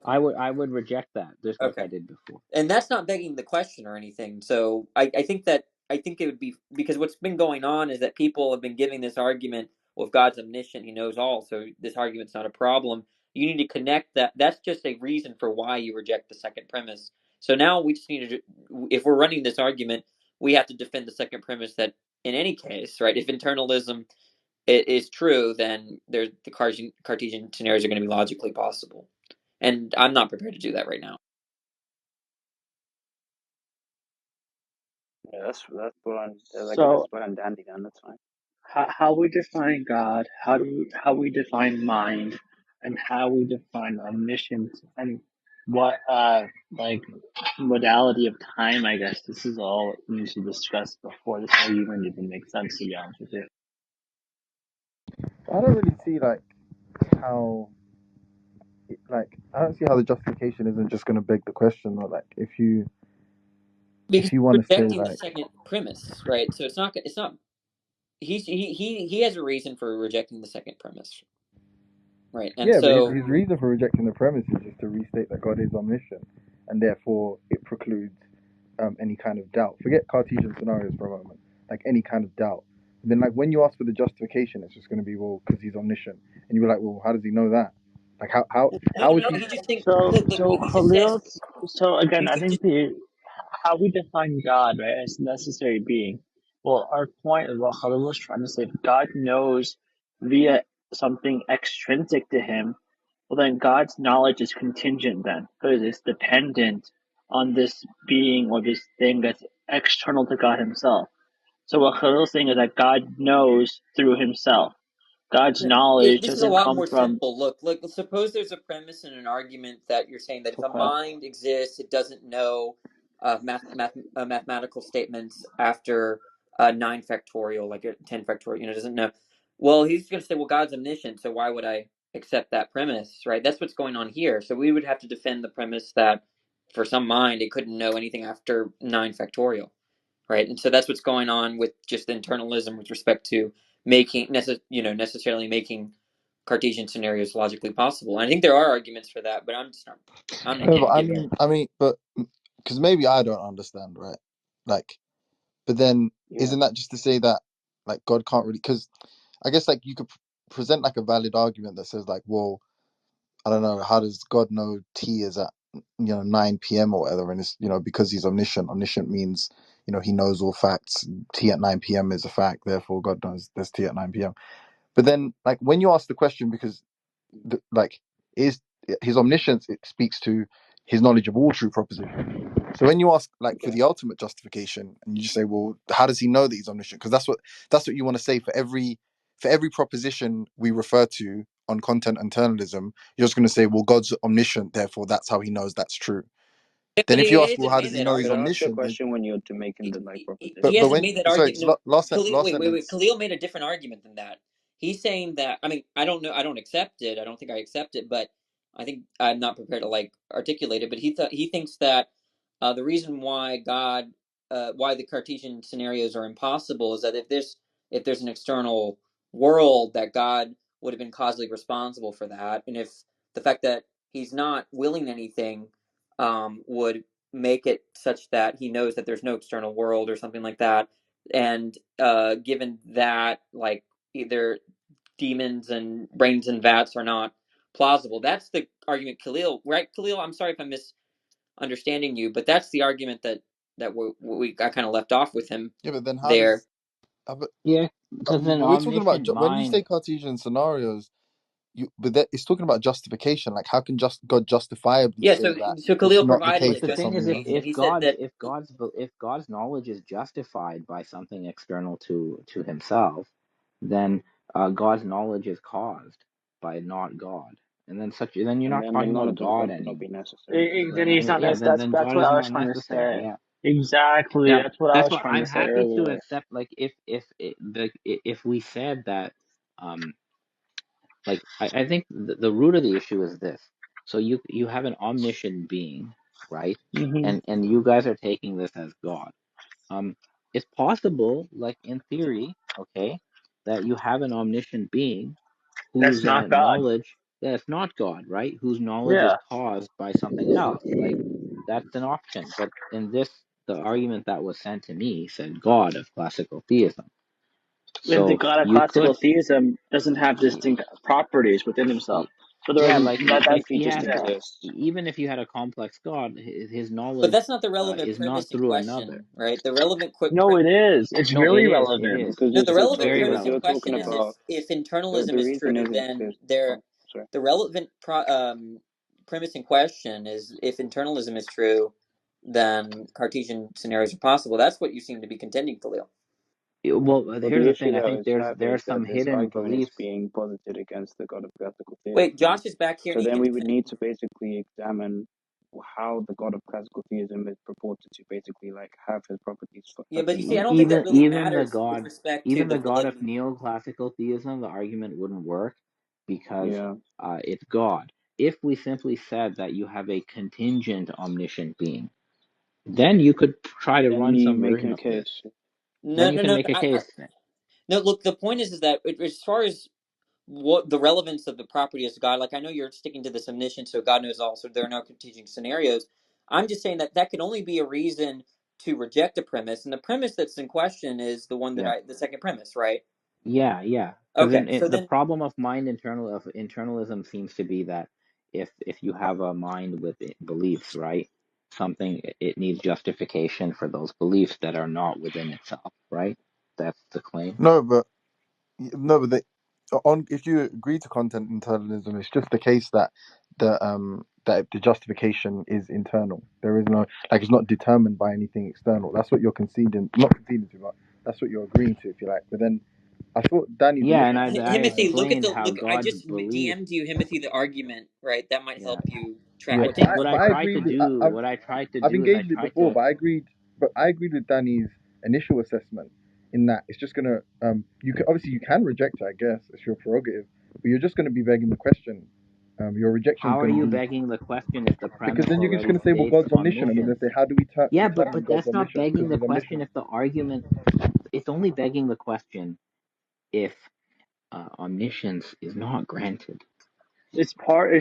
Speaker 4: I would reject that just like
Speaker 1: okay.
Speaker 4: I did before.
Speaker 1: And that's not begging the question or anything. So I think it would be because what's been going on is that people have been giving this argument. Well, if God's omniscient, He knows all, so this argument's not a problem. You need to connect that. That's just a reason for why you reject the second premise. So now we just need to, if we're running this argument, we have to defend the second premise that in any case, right? If internalism is true, then the Cartesian scenarios are going to be logically possible, and I'm not prepared to do that right now.
Speaker 8: yeah, that's what I'm like. That's
Speaker 5: So
Speaker 8: what I'm dandy then. That's fine.
Speaker 5: how we define God, how we define mind, and how we define omniscience, and what like modality of time, I guess this is all we need to discuss before this argument even makes sense, to be honest with you.
Speaker 7: I don't really see how I don't see how the justification isn't just going to beg the question. Or like
Speaker 1: Because
Speaker 7: if you
Speaker 1: he's
Speaker 7: want to say
Speaker 1: rejecting the second premise, right? So it's not he has a reason for rejecting the second premise, right? And
Speaker 7: yeah, but his,
Speaker 1: so
Speaker 7: his reason for rejecting the premise is just to restate that God is omniscient, and therefore it precludes any kind of doubt. Forget Cartesian scenarios for a moment, like any kind of doubt. And then, like when you ask for the justification, it's just going to be, well, because he's omniscient, and you were like, well, how does he know that? Like how is
Speaker 1: no,
Speaker 7: he?
Speaker 1: he just think look
Speaker 5: So
Speaker 1: he just says
Speaker 5: Khalil, so again,
Speaker 1: he,
Speaker 5: I
Speaker 1: he
Speaker 5: think
Speaker 1: just,
Speaker 5: the how we define God, right, as necessary being. Well, our point is what Khalil was trying to say. If God knows via something extrinsic to him, well, then God's knowledge is contingent then, because it's dependent on this being or this thing that's external to God himself. So what Khalil's saying is that God knows through himself. God's knowledge
Speaker 1: this is a
Speaker 5: doesn't
Speaker 1: lot
Speaker 5: come
Speaker 1: more
Speaker 5: from,
Speaker 1: simple. Look, suppose there's a premise in an argument that you're saying that if a
Speaker 5: okay,
Speaker 1: mind exists, it doesn't know mathematical statements after 9 factorial, like 10 factorial, doesn't know. Well, he's going to say, well, God's omniscient, so why would I accept that premise, right? That's what's going on here. So we would have to defend the premise that for some mind, it couldn't know anything after 9 factorial, right? And so that's what's going on with just internalism with respect to making necessarily making Cartesian scenarios logically possible. And I think there are arguments for that, but I'm not
Speaker 7: No,
Speaker 1: going
Speaker 7: but
Speaker 1: to give in.
Speaker 7: but because maybe I don't understand, right? Like, but then
Speaker 8: Yeah.
Speaker 7: isn't that just to say that like God can't really? Because I guess like you could present like a valid argument that says like, well, I don't know, how does God know T is at 9 p.m. or whatever? And it's because he's omniscient. Omniscient means he knows all facts. T at 9 p.m. is a fact. Therefore, God knows there's T at 9 p.m. But then, like when you ask the question, because like is his omniscience, it speaks to his knowledge of all true propositions. So when you ask like for the ultimate justification, and you just say, well, how does he know that he's omniscient? Because that's what you want to say for every proposition we refer to on content internalism. You're just going to say, well, God's omniscient, therefore that's how he knows that's true.
Speaker 1: Yeah,
Speaker 7: Then
Speaker 1: but
Speaker 7: if you
Speaker 1: he
Speaker 7: ask, well,
Speaker 1: hasn't
Speaker 7: how
Speaker 1: made
Speaker 7: does he
Speaker 1: that
Speaker 7: know he's
Speaker 8: Could I
Speaker 1: argument.
Speaker 8: ask you a
Speaker 7: omniscient? Then,
Speaker 8: question when you're making the like
Speaker 1: He
Speaker 7: but
Speaker 8: proposition?
Speaker 1: hasn't
Speaker 7: when
Speaker 1: made that
Speaker 7: sorry,
Speaker 1: argument.
Speaker 7: just
Speaker 1: No, Khalil,
Speaker 7: last
Speaker 1: wait.
Speaker 7: sentence.
Speaker 1: Khalil made a different argument than that. He's saying that. I mean, I don't know. I don't accept it. I don't think I accept it. But I think I'm not prepared to like articulate it. But he thinks that the reason why why the Cartesian scenarios are impossible is that if there's an external world, that God would have been causally responsible for that, and if the fact that he's not willing anything would make it such that he knows that there's no external world or something like that. And given that, like, either demons and brains and vats are not plausible, that's the argument, Khalil. Right, Khalil? I'm sorry if I'm misunderstanding you, but that's the argument that we got kind of left off with him
Speaker 7: Yeah, but then how
Speaker 1: there.
Speaker 7: does but,
Speaker 4: Yeah, because an
Speaker 7: we're talking about
Speaker 4: omniscient
Speaker 7: when you say
Speaker 4: mind.
Speaker 7: Cartesian scenarios, but it's talking about justification. Like, how can God justifiably
Speaker 1: Yeah.
Speaker 7: say
Speaker 1: So
Speaker 7: that
Speaker 1: so
Speaker 7: it's
Speaker 1: Khalil
Speaker 7: not the
Speaker 1: provided
Speaker 7: case
Speaker 1: a
Speaker 4: But the
Speaker 7: for
Speaker 4: thing
Speaker 7: some
Speaker 4: is,
Speaker 1: justification.
Speaker 7: reason?
Speaker 1: He said that.
Speaker 4: if God's knowledge is justified by something external to Himself, then God's knowledge is caused by not God, and then you're
Speaker 8: And
Speaker 4: not
Speaker 8: then the
Speaker 4: talking about
Speaker 8: knowledge of
Speaker 4: God
Speaker 8: God would not be
Speaker 4: anymore.
Speaker 8: necessary to
Speaker 5: Then
Speaker 8: God.
Speaker 5: he's not.
Speaker 4: Yeah, then
Speaker 5: That's
Speaker 4: God
Speaker 5: what
Speaker 4: is
Speaker 5: I was
Speaker 4: not
Speaker 5: trying to
Speaker 4: necessary.
Speaker 5: say.
Speaker 4: Yeah.
Speaker 5: Exactly.
Speaker 4: Yeah,
Speaker 5: That's what I
Speaker 4: that's
Speaker 5: was
Speaker 4: what
Speaker 5: trying
Speaker 4: I'm
Speaker 5: to say
Speaker 4: happy to
Speaker 5: earlier.
Speaker 4: accept. Like if we said that, um, like I think the root of the issue is this. So you have an omniscient being, right?
Speaker 5: Hmm.
Speaker 4: And you guys are taking this as God. It's possible, like in theory, okay, that you have an omniscient being
Speaker 5: That's
Speaker 4: whose
Speaker 5: not God.
Speaker 4: knowledge that's not God, right? Whose knowledge is
Speaker 5: Yeah.
Speaker 4: caused by something else. Like that's an option. But in this, the argument that was sent to me said God of classical theism.
Speaker 5: If the
Speaker 4: So
Speaker 5: God of
Speaker 4: you
Speaker 5: classical
Speaker 4: could,
Speaker 5: theism doesn't have
Speaker 4: y-
Speaker 5: distinct properties within himself,
Speaker 4: y-
Speaker 5: so
Speaker 4: yeah,
Speaker 5: then
Speaker 4: like
Speaker 8: If
Speaker 5: that's
Speaker 4: if
Speaker 8: he
Speaker 4: he
Speaker 8: just
Speaker 4: had,
Speaker 5: yeah.
Speaker 8: exists,
Speaker 4: even if you had a complex God, his
Speaker 1: But
Speaker 4: knowledge
Speaker 1: that's not the relevant
Speaker 4: is not
Speaker 1: premise in
Speaker 4: through another.
Speaker 1: question, right? The relevant quick
Speaker 5: No, it is. It's
Speaker 4: No,
Speaker 5: really
Speaker 4: it
Speaker 5: relevant.
Speaker 4: is,
Speaker 8: because
Speaker 1: No, the
Speaker 4: it's
Speaker 1: relevant
Speaker 4: very
Speaker 1: premise in
Speaker 8: you're
Speaker 4: relevant.
Speaker 8: talking
Speaker 1: question is
Speaker 8: about
Speaker 1: if
Speaker 8: the
Speaker 1: internalism is
Speaker 8: reason
Speaker 1: true,
Speaker 8: is
Speaker 1: then
Speaker 8: because oh sorry.
Speaker 1: the relevant premise in question is if internalism is true, then Cartesian scenarios are possible. That's what you seem to be contending, Khalil.
Speaker 4: Well,
Speaker 8: But
Speaker 4: here's
Speaker 8: the
Speaker 4: the
Speaker 8: issue
Speaker 4: thing. I
Speaker 8: that I
Speaker 4: think
Speaker 8: was
Speaker 4: there are
Speaker 8: having is
Speaker 4: some
Speaker 8: that this
Speaker 4: hidden
Speaker 8: argument is
Speaker 4: beliefs.
Speaker 8: being posited against the God of classical
Speaker 1: Wait,
Speaker 8: theism.
Speaker 1: Josh is back here
Speaker 8: So
Speaker 1: and he
Speaker 8: then
Speaker 1: can
Speaker 8: we would
Speaker 1: defend.
Speaker 8: need to basically examine how the God of classical theism is purported to basically like have his properties
Speaker 1: Yeah, but you see, I
Speaker 8: fully.
Speaker 1: don't think that
Speaker 4: Even
Speaker 1: really
Speaker 4: even the
Speaker 1: matters with
Speaker 4: god
Speaker 1: respect to
Speaker 4: even
Speaker 1: the
Speaker 4: the god of
Speaker 1: validity.
Speaker 4: neoclassical theism, the argument wouldn't work because
Speaker 8: Yeah.
Speaker 4: it's God. If we simply said that you have a contingent omniscient being, then you could try to
Speaker 8: Then
Speaker 4: run
Speaker 8: you
Speaker 4: some
Speaker 8: make
Speaker 4: version
Speaker 8: a
Speaker 4: of this.
Speaker 8: case.
Speaker 4: Then
Speaker 1: No,
Speaker 4: you
Speaker 1: no,
Speaker 4: can
Speaker 1: no.
Speaker 4: make a case.
Speaker 1: No. Look, the point is that as far as what the relevance of the property is to God, like I know you're sticking to this omniscience, so God knows all, so there are no contingent scenarios. I'm just saying that that could only be a reason to reject a premise, and the premise that's in question is the one that
Speaker 4: Yeah.
Speaker 1: the second premise, right?
Speaker 4: Yeah. Because
Speaker 1: Okay, so
Speaker 4: the
Speaker 1: then
Speaker 4: problem of internalism seems to be that if you have a mind with beliefs, right, something it needs justification for those beliefs that are not within itself, right? That's the claim.
Speaker 7: No, but on if you agree to content internalism, it's just the case that the justification is internal. There is no, like, it's not determined by anything external. That's what you're conceding, not conceding to, but that's what you're agreeing to, if you like. But then I thought Danny's
Speaker 4: Yeah, and
Speaker 7: initial
Speaker 4: I
Speaker 1: Himothy, look at
Speaker 4: explained
Speaker 1: the
Speaker 4: how
Speaker 1: look. I
Speaker 4: God's
Speaker 1: just
Speaker 4: belief.
Speaker 1: DM'd you, Himothy, the argument, right? That might
Speaker 4: Yeah,
Speaker 1: help you track
Speaker 7: Yeah,
Speaker 4: I
Speaker 1: what's
Speaker 4: think
Speaker 1: going
Speaker 7: but
Speaker 1: on.
Speaker 7: I agreed.
Speaker 4: what I tried to
Speaker 7: I've
Speaker 4: do is I
Speaker 7: engaged it
Speaker 4: tried
Speaker 7: before,
Speaker 4: to.
Speaker 7: but I agreed with Danny's initial assessment in that it's just gonna you can obviously you can reject it, I guess it's your prerogative, but you're just gonna be begging the question. Your rejection is
Speaker 4: How are
Speaker 7: gonna
Speaker 4: you
Speaker 7: be
Speaker 4: begging the question if the
Speaker 7: because
Speaker 4: premise
Speaker 7: then you're just
Speaker 4: already
Speaker 7: gonna say, well,
Speaker 4: states
Speaker 7: God's omniscient, and we're gonna
Speaker 4: omniscience?
Speaker 7: say, how do we
Speaker 4: Yeah,
Speaker 7: determine
Speaker 4: but
Speaker 7: God's
Speaker 4: that's not
Speaker 7: omniscience? Because
Speaker 4: begging the
Speaker 7: he's
Speaker 4: question
Speaker 7: omniscient.
Speaker 4: if the argument. It's only begging the question if omniscience is not granted
Speaker 5: It's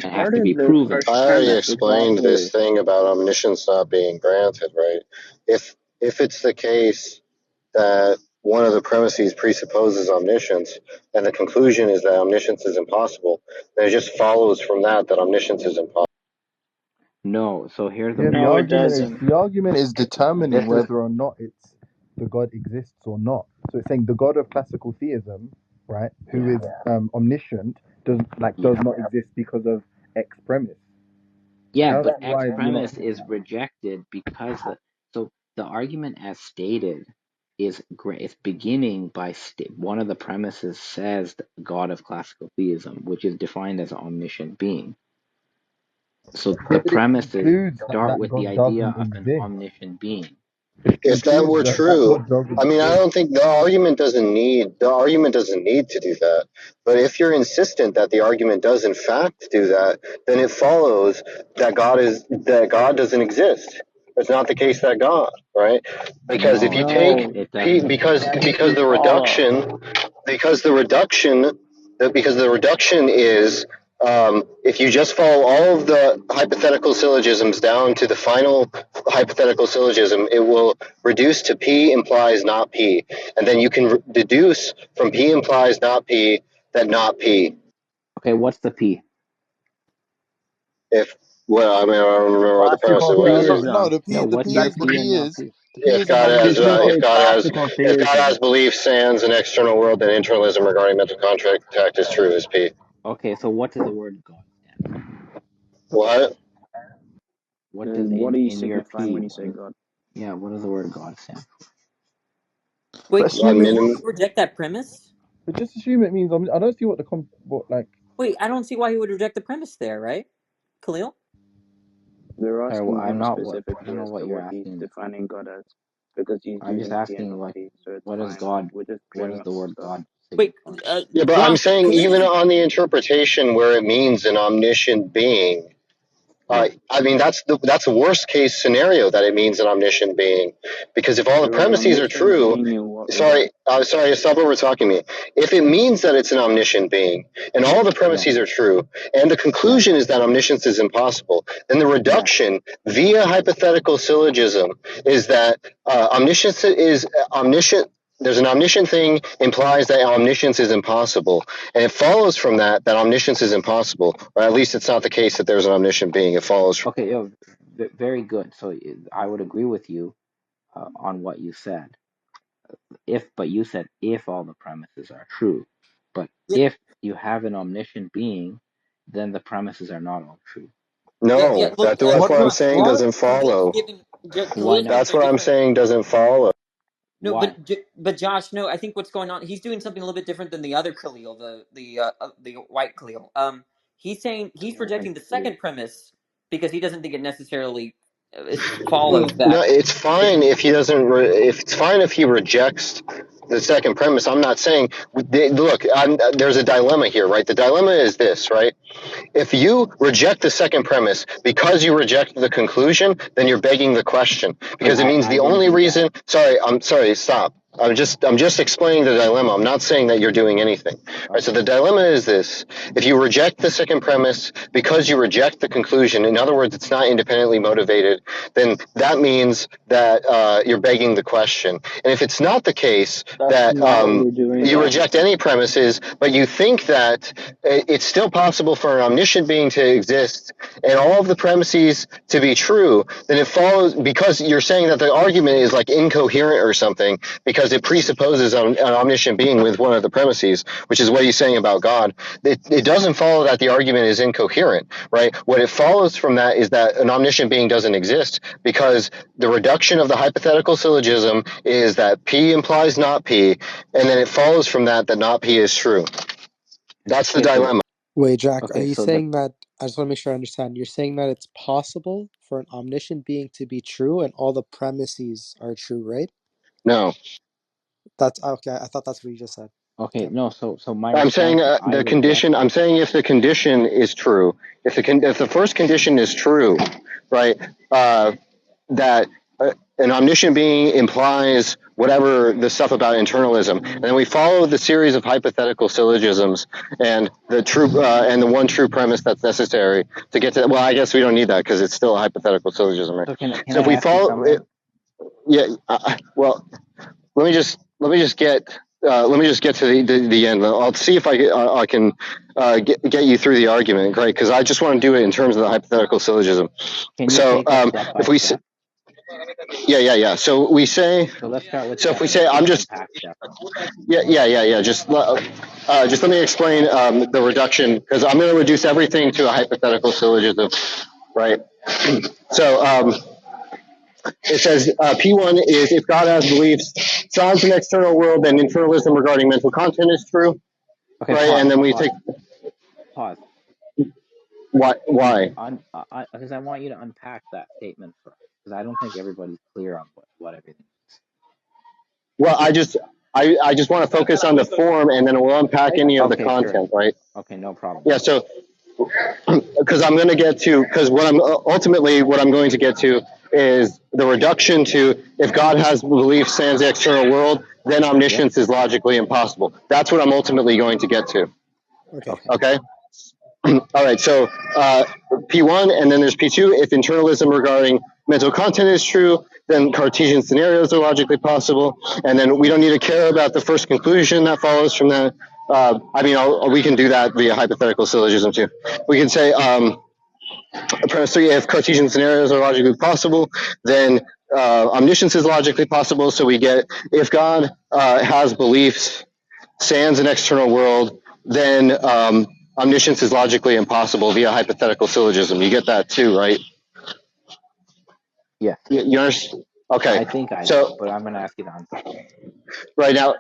Speaker 4: and has
Speaker 5: part
Speaker 4: to
Speaker 5: of
Speaker 4: be
Speaker 5: the
Speaker 4: proven.
Speaker 5: first
Speaker 9: I already
Speaker 5: premise.
Speaker 9: explained
Speaker 5: Exactly.
Speaker 9: this thing about omniscience not being granted, right? If it's the case that one of the premises presupposes omniscience, and the conclusion is that omniscience is impossible, then it just follows from that that omniscience is impossible.
Speaker 4: No, so here's the
Speaker 7: Yeah,
Speaker 5: No, it
Speaker 4: problem.
Speaker 5: doesn't.
Speaker 7: the argument is determining
Speaker 4: This is
Speaker 7: whether or not it's the God exists or not. So it's saying the God of classical theism, right, who
Speaker 4: yeah,
Speaker 7: is omniscient, does
Speaker 4: yeah.
Speaker 7: not exist because of X premise.
Speaker 4: Yeah,
Speaker 7: I don't
Speaker 4: but
Speaker 7: see
Speaker 4: X
Speaker 7: why you're not.
Speaker 4: premise is rejected because so the argument as stated is it's beginning by one of the premises says the God of classical theism, which is defined as an omniscient being. So
Speaker 7: Yeah,
Speaker 4: the
Speaker 7: but it
Speaker 4: premises
Speaker 7: concludes
Speaker 4: start
Speaker 7: that
Speaker 4: with the
Speaker 7: God
Speaker 4: idea
Speaker 7: doesn't
Speaker 4: of an
Speaker 7: exist.
Speaker 4: omniscient being.
Speaker 7: It
Speaker 9: If that
Speaker 7: concludes
Speaker 9: were
Speaker 7: that
Speaker 9: true,
Speaker 7: God doesn't
Speaker 9: I mean, I
Speaker 7: exist.
Speaker 9: don't think the argument doesn't need to do that. But if you're insistent that the argument does in fact do that, then it follows that God doesn't exist. It's not the case that God, right? Because if
Speaker 4: No,
Speaker 9: you take
Speaker 5: No,
Speaker 4: it
Speaker 9: P,
Speaker 4: doesn't.
Speaker 5: that doesn't follow.
Speaker 9: because the reduction because the reduction is if you just follow all of the hypothetical syllogisms down to the final hypothetical syllogism, it will reduce to P implies not P, and then you can deduce from P implies not P that not P.
Speaker 4: Okay, what's the P?
Speaker 9: If well, I mean, I don't remember what the premise
Speaker 5: Classical
Speaker 7: Yeah,
Speaker 9: was.
Speaker 7: no,
Speaker 5: theism.
Speaker 4: Yeah, what's
Speaker 5: That's
Speaker 7: the
Speaker 4: P
Speaker 5: what
Speaker 4: and not P?
Speaker 7: P
Speaker 9: If
Speaker 7: is an
Speaker 9: God
Speaker 5: he's
Speaker 9: has
Speaker 7: omniscient
Speaker 5: gonna say. Classical
Speaker 9: if God has
Speaker 5: theism.
Speaker 9: belief, sans an external world, then internalism regarding mental contact is true. Is P.
Speaker 4: Okay, so what does the word God stand for?
Speaker 9: What?
Speaker 4: What does
Speaker 8: What are you
Speaker 4: in your
Speaker 8: signifying
Speaker 4: P?
Speaker 8: when you say God?
Speaker 4: Yeah, what does the word God stand
Speaker 1: Wait,
Speaker 6: But
Speaker 1: Khalil,
Speaker 6: assuming
Speaker 1: doesn't he
Speaker 9: Minim-
Speaker 1: reject that premise?
Speaker 7: But just assume it means I don't see what what like.
Speaker 1: Wait, I don't see why he would reject the premise there, right, Khalil?
Speaker 8: We're
Speaker 4: for? Sorry, well,
Speaker 8: asking
Speaker 4: I'm
Speaker 8: him
Speaker 4: not what I
Speaker 8: specifically
Speaker 4: don't know
Speaker 8: as
Speaker 4: what
Speaker 8: to
Speaker 4: you're
Speaker 8: what he's
Speaker 4: asking.
Speaker 8: defining God as, because he's
Speaker 4: I'm just
Speaker 8: using P and
Speaker 4: asking
Speaker 8: not
Speaker 4: like
Speaker 8: P, so it's
Speaker 4: what does
Speaker 8: fine.
Speaker 4: God?
Speaker 8: We're just
Speaker 4: What
Speaker 8: clearing
Speaker 4: does
Speaker 8: up
Speaker 4: the
Speaker 8: some
Speaker 4: word
Speaker 8: stuff.
Speaker 4: God
Speaker 1: Wait,
Speaker 4: signify?
Speaker 9: Yeah, but I'm
Speaker 1: Josh,
Speaker 9: saying
Speaker 1: Khalil
Speaker 9: even
Speaker 1: doesn't.
Speaker 9: on the interpretation where it means an omniscient being,
Speaker 4: Yeah.
Speaker 9: I mean that's the worst case scenario that it means an omniscient being, because if all the
Speaker 8: So an
Speaker 9: premises are
Speaker 8: omniscient
Speaker 9: true,
Speaker 8: being in what regard?
Speaker 9: stop over talking me. If it means that it's an omniscient being and all the
Speaker 4: Yeah.
Speaker 9: premises are true, and the
Speaker 4: Yeah.
Speaker 9: conclusion is that omniscience is impossible, then the
Speaker 4: Yeah.
Speaker 9: reduction via hypothetical syllogism is that omniscience is omniscient. There's an omniscient thing implies that omniscience is impossible, and it follows from that that omniscience is impossible, or at least it's not the case that there's an omniscient being. It follows.
Speaker 4: Okay. Yeah, very good. So I would agree with you on what you said. But you said if all the premises are true, but
Speaker 1: Yeah,
Speaker 4: if you have an omniscient being, then the premises are not all true.
Speaker 1: yeah.
Speaker 9: No,
Speaker 1: Look,
Speaker 9: that's what I'm
Speaker 1: Josh,
Speaker 9: saying
Speaker 6: what
Speaker 9: doesn't
Speaker 1: Khalil's
Speaker 9: follow.
Speaker 1: giving
Speaker 4: Why
Speaker 1: Khalil's
Speaker 4: not?
Speaker 1: giving
Speaker 9: That's
Speaker 1: a
Speaker 9: what I'm
Speaker 1: different.
Speaker 9: saying doesn't follow.
Speaker 1: No,
Speaker 4: Why?
Speaker 1: but Josh, no. I think what's going on. He's doing something a little bit different than the other Khalil, the white Khalil. He's saying he's
Speaker 8: White
Speaker 1: rejecting the
Speaker 8: clear.
Speaker 1: second premise because he doesn't think it necessarily follows
Speaker 9: No,
Speaker 1: that.
Speaker 9: it's
Speaker 1: It's,
Speaker 9: fine if he doesn't. If it's fine if he rejects the second premise. I'm not saying. Look, there's a dilemma here, right? The dilemma is this, right? If you reject the second premise because you reject the conclusion, then you're begging the question
Speaker 4: But
Speaker 9: because it means
Speaker 4: I
Speaker 9: the
Speaker 4: didn't
Speaker 9: only
Speaker 4: do that.
Speaker 9: reason. Sorry, I'm sorry. Stop. I'm just explaining the dilemma. I'm not saying that you're doing anything. Right? So
Speaker 4: Okay.
Speaker 9: the dilemma is this: if you reject the second premise because you reject the conclusion, in other words, it's not independently motivated, then that means that you're begging the question. And if it's not the case
Speaker 5: That's
Speaker 9: that
Speaker 5: not what we're doing,
Speaker 9: you
Speaker 5: though.
Speaker 9: reject any premises, but you think that it's still possible for an omniscient being to exist and all of the premises to be true, then it follows because you're saying that the argument is like incoherent or something because it presupposes an omniscient being with one of the premises, which is what he's saying about God. It doesn't follow that the argument is incoherent, right? What it follows from that is that an omniscient being doesn't exist because the reduction of the hypothetical syllogism is that P implies not P, and then it follows from that that not P is true. That's the
Speaker 4: Okay. So
Speaker 9: dilemma.
Speaker 10: Wait, Jack, are
Speaker 4: okay.
Speaker 10: you
Speaker 4: So the
Speaker 10: saying that? I just want to make sure I understand. You're saying that it's possible for an omniscient being to be true and all the premises are true, right?
Speaker 9: No.
Speaker 10: That's okay. I thought that's what you just said.
Speaker 4: okay.
Speaker 10: Yep.
Speaker 4: No. So my
Speaker 9: I'm saying
Speaker 4: response is I
Speaker 9: the
Speaker 4: reject.
Speaker 9: condition. I'm saying if the condition is true, if the first condition is true, right? That an omniscient being implies whatever the stuff about internalism, and then we follow the series of hypothetical syllogisms and the true and the one true premise that's necessary to get to. Well, I guess we don't need that because it's still a hypothetical syllogism, right?
Speaker 4: So can
Speaker 9: So
Speaker 4: I
Speaker 9: if we
Speaker 4: ask you
Speaker 9: follow,
Speaker 4: something?
Speaker 9: yeah. Well, let me just let me just get to the end. I'll see if I can get you through the argument, right? Because I just want to do it in terms of the hypothetical syllogism.
Speaker 4: Can you
Speaker 9: So
Speaker 4: take it step
Speaker 9: if
Speaker 4: by
Speaker 9: we
Speaker 4: step?
Speaker 9: yeah. So we say
Speaker 4: So let's start with
Speaker 9: so if
Speaker 4: step
Speaker 9: we
Speaker 4: one
Speaker 9: say
Speaker 4: and
Speaker 9: I'm
Speaker 4: just
Speaker 9: just
Speaker 4: unpack step one.
Speaker 9: yeah. Just let me explain the reduction because I'm going to reduce everything to a hypothetical syllogism, right? So it says P1 is if God has beliefs, sans an external world, then internalism regarding mental content is true,
Speaker 4: Okay,
Speaker 9: right? And then we take
Speaker 4: pause.
Speaker 9: why?
Speaker 4: Because I want you to unpack that statement first, because I don't think everybody's clear on what everything is.
Speaker 9: Well, I just want to focus on the form, and then we'll unpack any of the
Speaker 4: Okay, sure.
Speaker 9: content, right?
Speaker 4: Okay, no problem.
Speaker 9: Yeah. So because I'm going to get to because what I'm ultimately what I'm going to get to is the reduction to if God has belief sans the external world, then
Speaker 4: Yep.
Speaker 9: omniscience is logically impossible. That's what I'm ultimately going to get to.
Speaker 10: Okay.
Speaker 4: Okay.
Speaker 9: Okay. All right. So P1 and then there's P2. If internalism regarding mental content is true, then Cartesian scenarios are logically possible, and then we don't need to care about the first conclusion that follows from that. We can do that via hypothetical syllogism too. We can say. Premise three, if Cartesian scenarios are logically possible, then omniscience is logically possible. So we get if God has beliefs, sans an external world, then omniscience is logically impossible via hypothetical syllogism. You get that too, right?
Speaker 4: Yes.
Speaker 9: You understand? Okay.
Speaker 4: I think I do,
Speaker 9: So
Speaker 4: but I'm going to ask you to unpack.
Speaker 9: right now,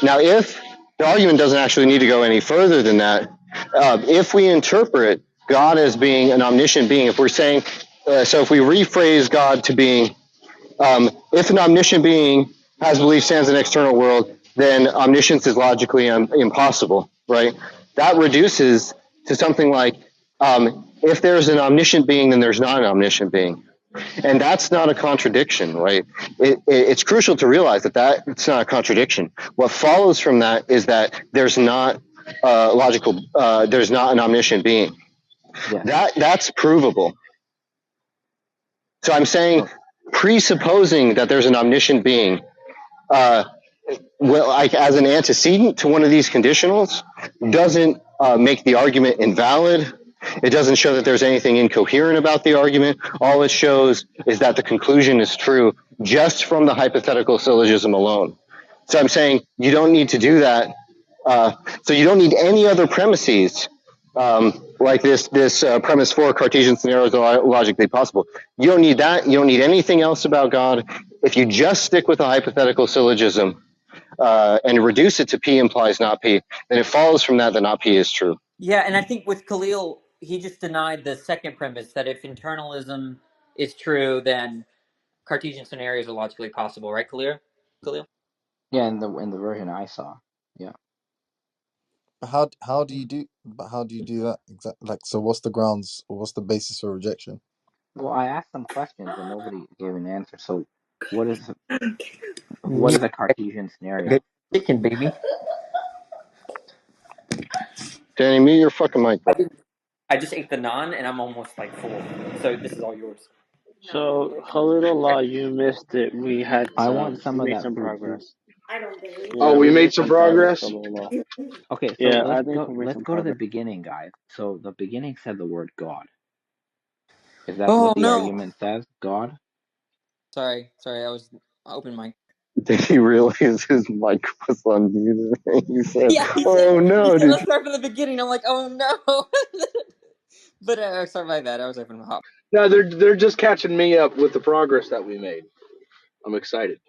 Speaker 9: now if the argument doesn't actually need to go any further than that, if we interpret God as being an omniscient being, if we're saying, so if we rephrase God to being if an omniscient being has belief sans an external world, then omniscience is logically impossible, right? That reduces to something like if there's an omniscient being, then there's not an omniscient being. And that's not a contradiction, right? It's crucial to realize that it's not a contradiction. What follows from that is that there's not there's not an omniscient being.
Speaker 4: Yes.
Speaker 9: That's provable. So I'm saying,
Speaker 4: So,
Speaker 9: presupposing that there's an omniscient being, uh, well, like as an antecedent to one of these conditionals, doesn't make the argument invalid. It doesn't show that there's anything incoherent about the argument. All it shows is that the conclusion is true just from the hypothetical syllogism alone. So I'm saying you don't need to do that. So you don't need any other premises like this premise for Cartesian scenarios are logically possible. You don't need that. You don't need anything else about God. If you just stick with the hypothetical syllogism, and reduce it to P implies not P, then it follows from that not P is true.
Speaker 1: Yeah, and I think with Khalil, he just denied the second premise that if internalism is true, then Cartesian scenarios are logically possible, right, Khalil? Khalil?
Speaker 4: yeah, in the version I saw. Yeah.
Speaker 7: How do you do that exactly? Like, so what's the grounds or what's the basis for rejection?
Speaker 4: Well, I asked some questions and nobody gave an answer. So, what is
Speaker 1: Yeah,
Speaker 4: a Cartesian scenario?
Speaker 1: good chicken, baby.
Speaker 9: Danny, mute your fucking mic,
Speaker 1: I
Speaker 9: bro.
Speaker 1: didn't. I just ate the naan and I'm almost like full. So this is all yours.
Speaker 5: So, Khalidullah, you missed it.
Speaker 4: I want
Speaker 5: We
Speaker 4: some of
Speaker 5: made
Speaker 4: that
Speaker 5: some
Speaker 4: food.
Speaker 5: progress.
Speaker 2: Oh,
Speaker 5: Yeah,
Speaker 2: we
Speaker 5: we
Speaker 2: made
Speaker 5: made
Speaker 2: some
Speaker 5: some progress,
Speaker 2: progress.
Speaker 5: Khalidullah.
Speaker 4: Okay, so
Speaker 5: Yeah, I think we made
Speaker 4: let's
Speaker 5: some
Speaker 4: go to the
Speaker 5: progress.
Speaker 4: beginning, guys. So the beginning said the word God. Is that what
Speaker 1: Oh
Speaker 4: the
Speaker 1: no!
Speaker 4: argument says? God?
Speaker 1: Sorry. I was open mic.
Speaker 9: Did he realize his mic was unmuted? He said,
Speaker 1: Yeah, he said.
Speaker 9: "Oh
Speaker 1: He
Speaker 9: no,
Speaker 1: said,
Speaker 9: did
Speaker 1: "Let's
Speaker 9: you?"
Speaker 1: start from the beginning." I'm like, "Oh no!" But sorry about that. I was open hop.
Speaker 2: No, they're just catching me up with the progress that we made. I'm excited.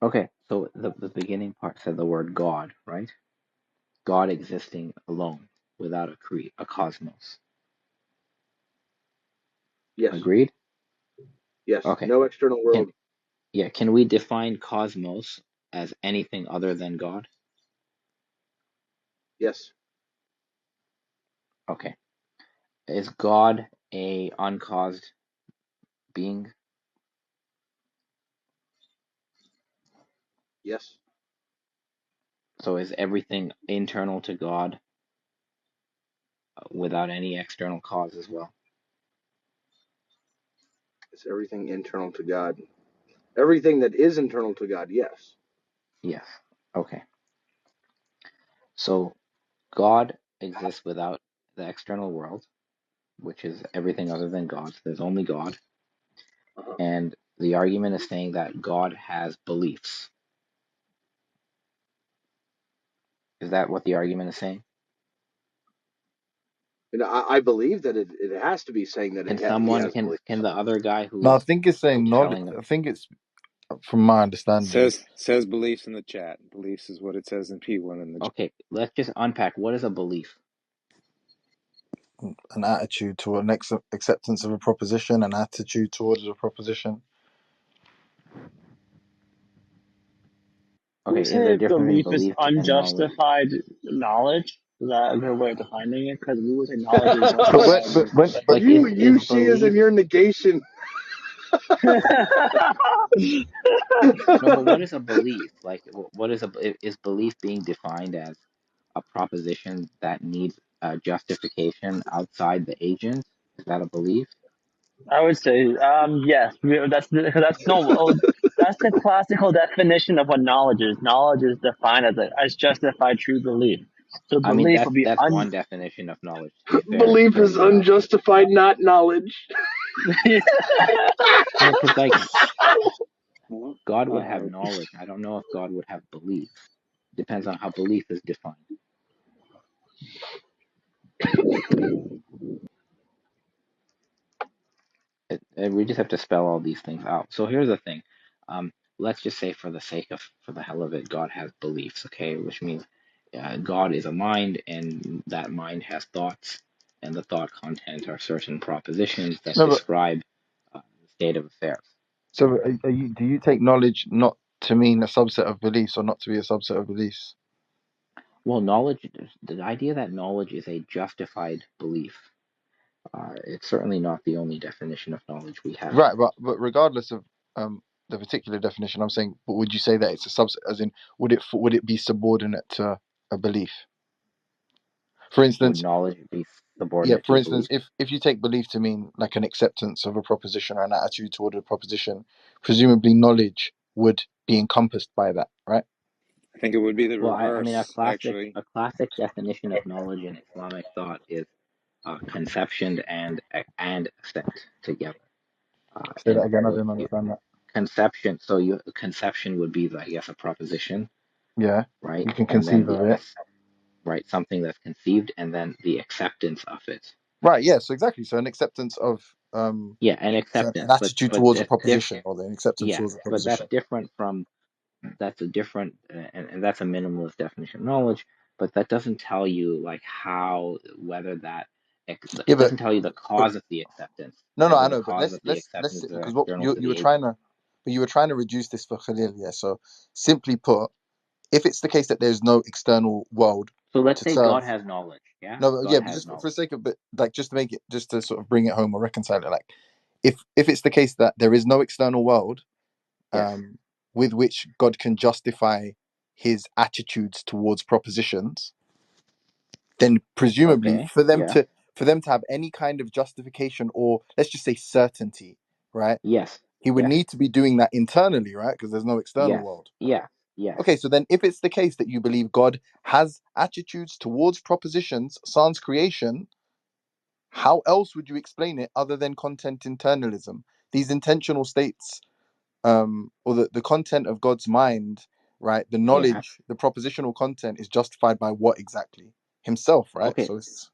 Speaker 4: Okay, so the beginning part said the word God, right? God existing alone, without a cosmos.
Speaker 2: Yes,
Speaker 4: Agreed?
Speaker 2: yes.
Speaker 4: Okay.
Speaker 2: No external
Speaker 4: Can
Speaker 2: world.
Speaker 4: can we define cosmos as anything other than God?
Speaker 2: Yes,
Speaker 4: Okay. Is God a uncaused being?
Speaker 2: yes.
Speaker 4: So is everything internal to God without any external cause as well?
Speaker 2: It's everything internal to God. Everything that is internal to God. Yes.
Speaker 4: Yes. Okay. So God exists without the external world, which is everything other than God. So there's only God.
Speaker 2: Uh-huh.
Speaker 4: And the argument is saying that God has beliefs. Is that what the argument is saying?
Speaker 2: And I believe that it has to be saying that
Speaker 4: Can
Speaker 2: he
Speaker 4: someone
Speaker 2: has beliefs.
Speaker 4: can the other guy
Speaker 7: No, I
Speaker 4: who's
Speaker 7: think it's saying knowledge.
Speaker 4: telling them?
Speaker 7: I think it's from my understanding,
Speaker 11: Says beliefs in the chat. Beliefs is what it says in P1 in the chat.
Speaker 4: Okay, let's just unpack what is a belief.
Speaker 7: an attitude toward an acceptance of a proposition, an attitude towards a proposition.
Speaker 5: Would you
Speaker 4: Okay, is there
Speaker 5: say
Speaker 4: a difference between
Speaker 5: belief is
Speaker 4: belief and knowledge?
Speaker 5: unjustified knowledge? Is that a good way of defining it? Because we would say knowledge is
Speaker 7: But when,
Speaker 5: justified.
Speaker 7: but
Speaker 4: Like
Speaker 2: You
Speaker 4: is
Speaker 2: see as in
Speaker 4: belief?
Speaker 2: your negation.
Speaker 4: No, but what is a belief? Like what is is belief being defined as a proposition that needs justification outside the agent? Is that a belief?
Speaker 5: I would say, yes. That's no. That's the classical definition of what knowledge is. Knowledge is defined as justified true belief. So
Speaker 4: I mean,
Speaker 5: belief would be
Speaker 4: that's one definition of knowledge, to be fair.
Speaker 2: Belief is
Speaker 4: But
Speaker 2: unjustified not knowledge.
Speaker 4: no, because like God would have
Speaker 5: Uh,
Speaker 4: knowledge. I don't know if God would have belief. Depends on how belief is defined. We just have to spell all these things out. So here's the thing. Let's just say for the hell of it, God has beliefs, okay? Which means God is a mind, and that mind has thoughts, and the thought content are certain propositions that
Speaker 7: no, but
Speaker 4: describe the state of affairs.
Speaker 7: so do you take knowledge not to mean a subset of beliefs or not to be a subset of beliefs?
Speaker 4: Well, knowledge, the idea that knowledge is a justified belief, it's certainly not the only definition of knowledge we have.
Speaker 7: Right, but regardless of the particular definition, I'm saying, but would you say that it's a subset? As in, would it be subordinate to a belief? For
Speaker 4: Would
Speaker 7: instance,
Speaker 4: knowledge be
Speaker 7: yeah.
Speaker 4: subordinate
Speaker 7: For
Speaker 4: to
Speaker 7: instance,
Speaker 4: belief?
Speaker 7: if you take belief to mean like an acceptance of a proposition or an attitude toward a proposition, presumably knowledge would be encompassed by that, right?
Speaker 11: I think it would be the
Speaker 4: Well, I mean,
Speaker 11: reverse, actually.
Speaker 4: a classic definition of knowledge in Islamic thought is conception and assent together.
Speaker 7: Say that
Speaker 4: And
Speaker 7: again. I
Speaker 4: so
Speaker 7: didn't understand that.
Speaker 4: conception, so you conception would be, I guess, a proposition,
Speaker 7: Yeah,
Speaker 4: right?
Speaker 7: you can
Speaker 4: And then
Speaker 7: conceive of it.
Speaker 4: right, something that's conceived, and then the acceptance of it.
Speaker 7: Right. Yeah. So exactly. So an acceptance of
Speaker 4: Yeah, an
Speaker 7: so an
Speaker 4: acceptance,
Speaker 7: attitude
Speaker 4: but
Speaker 7: towards a
Speaker 4: that's
Speaker 7: proposition, or the acceptance
Speaker 4: yeah,
Speaker 7: towards a
Speaker 4: but that's
Speaker 7: proposition.
Speaker 4: different from that's a different and that's a minimalist definition of knowledge, but that doesn't tell you like how whether that
Speaker 7: Yeah,
Speaker 4: it doesn't tell you the
Speaker 7: but
Speaker 4: cause of the acceptance,
Speaker 7: no,
Speaker 4: whether
Speaker 7: I
Speaker 4: the
Speaker 7: know, but
Speaker 4: cause of the
Speaker 7: let's
Speaker 4: acceptance is
Speaker 7: because what
Speaker 4: external to
Speaker 7: you
Speaker 4: the
Speaker 7: were
Speaker 4: agent.
Speaker 7: trying to, but you were trying to reduce this for Khalil, yeah. So simply put, if it's the case that there's no external world
Speaker 4: So let's
Speaker 7: to
Speaker 4: say
Speaker 7: serve,
Speaker 4: God has knowledge. Yeah,
Speaker 7: no, but
Speaker 4: God
Speaker 7: yeah, but
Speaker 4: has
Speaker 7: just for the
Speaker 4: knowledge.
Speaker 7: sake of, but like just to make it, just to sort of bring it home or reconcile it, like if it's the case that there is no external world,
Speaker 4: Yes.
Speaker 7: with which God can justify his attitudes towards propositions, then presumably
Speaker 4: Okay. Yeah.
Speaker 7: for them to have any kind of justification, or let's just say certainty, right?
Speaker 4: Yes.
Speaker 7: He would
Speaker 4: Yes.
Speaker 7: need to be doing that internally, right? Because there's no external
Speaker 4: Yes.
Speaker 7: world.
Speaker 4: Yes. Yes.
Speaker 7: Okay, so then if it's the case that you believe God has attitudes towards propositions sans creation, how else would you explain it other than content internalism? These intentional states, or the content of God's mind, right? The
Speaker 4: Yeah.
Speaker 7: knowledge, the propositional content is justified by what exactly? Himself, right?
Speaker 4: Okay.
Speaker 7: So it's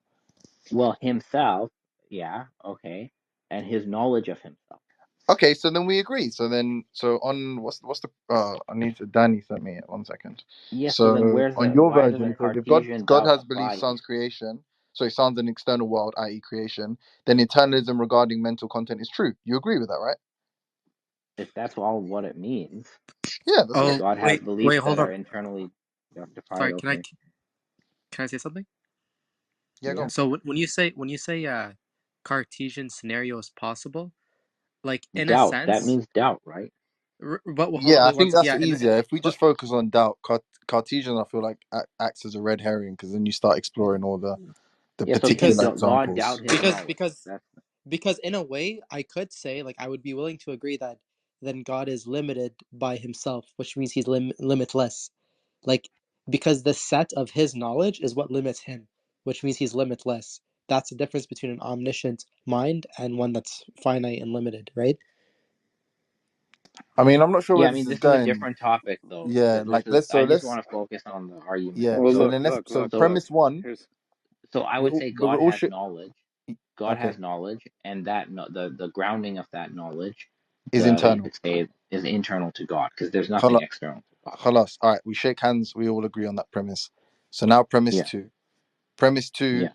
Speaker 4: Well, himself. Yeah. Okay. And his knowledge of himself.
Speaker 7: okay, so then we agree. So then, so on what's the I need to Danny sent me it 1 second.
Speaker 4: Yes. So then,
Speaker 7: So on your
Speaker 4: why does
Speaker 7: version,
Speaker 4: a
Speaker 7: it says if God
Speaker 4: Cartesian doubt
Speaker 7: has belief
Speaker 4: apply here?
Speaker 7: sans creation, so it sounds an external world, i.e., creation, then internalism regarding mental content is true. You agree with that, right?
Speaker 4: If that's all what it means,
Speaker 7: Yeah, that's
Speaker 4: if
Speaker 7: what.
Speaker 12: Oh,
Speaker 4: God has
Speaker 12: wait,
Speaker 4: beliefs that
Speaker 12: hold
Speaker 4: are
Speaker 12: up.
Speaker 4: internally justified,
Speaker 12: Sorry,
Speaker 4: okay.
Speaker 12: can I say something?
Speaker 7: Yeah, go
Speaker 4: Yeah.
Speaker 7: on.
Speaker 12: So when you say Cartesian scenario is possible, like in a
Speaker 4: Doubt. That
Speaker 12: sense,
Speaker 4: means doubt, right?
Speaker 12: but well, hold on,
Speaker 7: Yeah, I
Speaker 12: wait,
Speaker 7: think that's
Speaker 12: yeah,
Speaker 7: easier. If we
Speaker 12: but
Speaker 7: just focus on doubt, Cartesian, I feel like acts as a red herring because then you start exploring all the
Speaker 4: Yeah. So
Speaker 7: particular
Speaker 4: God
Speaker 7: examples.
Speaker 4: doubt his knowledge.
Speaker 12: because
Speaker 4: That's
Speaker 12: because in a way I could say like I would be willing to agree that
Speaker 10: then God is limited by himself, which means he's limitless. Like, because the set of his knowledge is what limits him, which means he's limitless. That's the difference between an omniscient mind and one that's finite and limited, right?
Speaker 7: I mean, I'm not sure
Speaker 4: Yeah,
Speaker 7: where
Speaker 4: I
Speaker 7: this
Speaker 4: mean,
Speaker 7: is
Speaker 4: this is a
Speaker 7: going.
Speaker 4: different topic though,
Speaker 7: Yeah,
Speaker 4: because this
Speaker 7: like
Speaker 4: is,
Speaker 7: let's so
Speaker 4: I just
Speaker 7: let's
Speaker 4: want to focus on the argument.
Speaker 7: yeah.
Speaker 11: Well,
Speaker 7: So
Speaker 4: So,
Speaker 11: look,
Speaker 7: then let's
Speaker 11: look,
Speaker 7: so
Speaker 11: look, look.
Speaker 7: premise one.
Speaker 11: Here's
Speaker 4: so I
Speaker 7: We
Speaker 4: would
Speaker 7: all,
Speaker 4: say
Speaker 7: but we
Speaker 4: God
Speaker 7: all
Speaker 4: has
Speaker 7: should.
Speaker 4: knowledge. God
Speaker 7: Okay,
Speaker 4: has knowledge, and that the grounding of that knowledge,
Speaker 7: is
Speaker 4: you
Speaker 7: internal.
Speaker 4: could say, is internal to God, because there's nothing
Speaker 7: Khala-
Speaker 4: external to God.
Speaker 7: Khalas. All right, we shake hands. We all agree on that premise. So now premise
Speaker 4: Yeah,
Speaker 7: two. Premise two,
Speaker 4: yeah,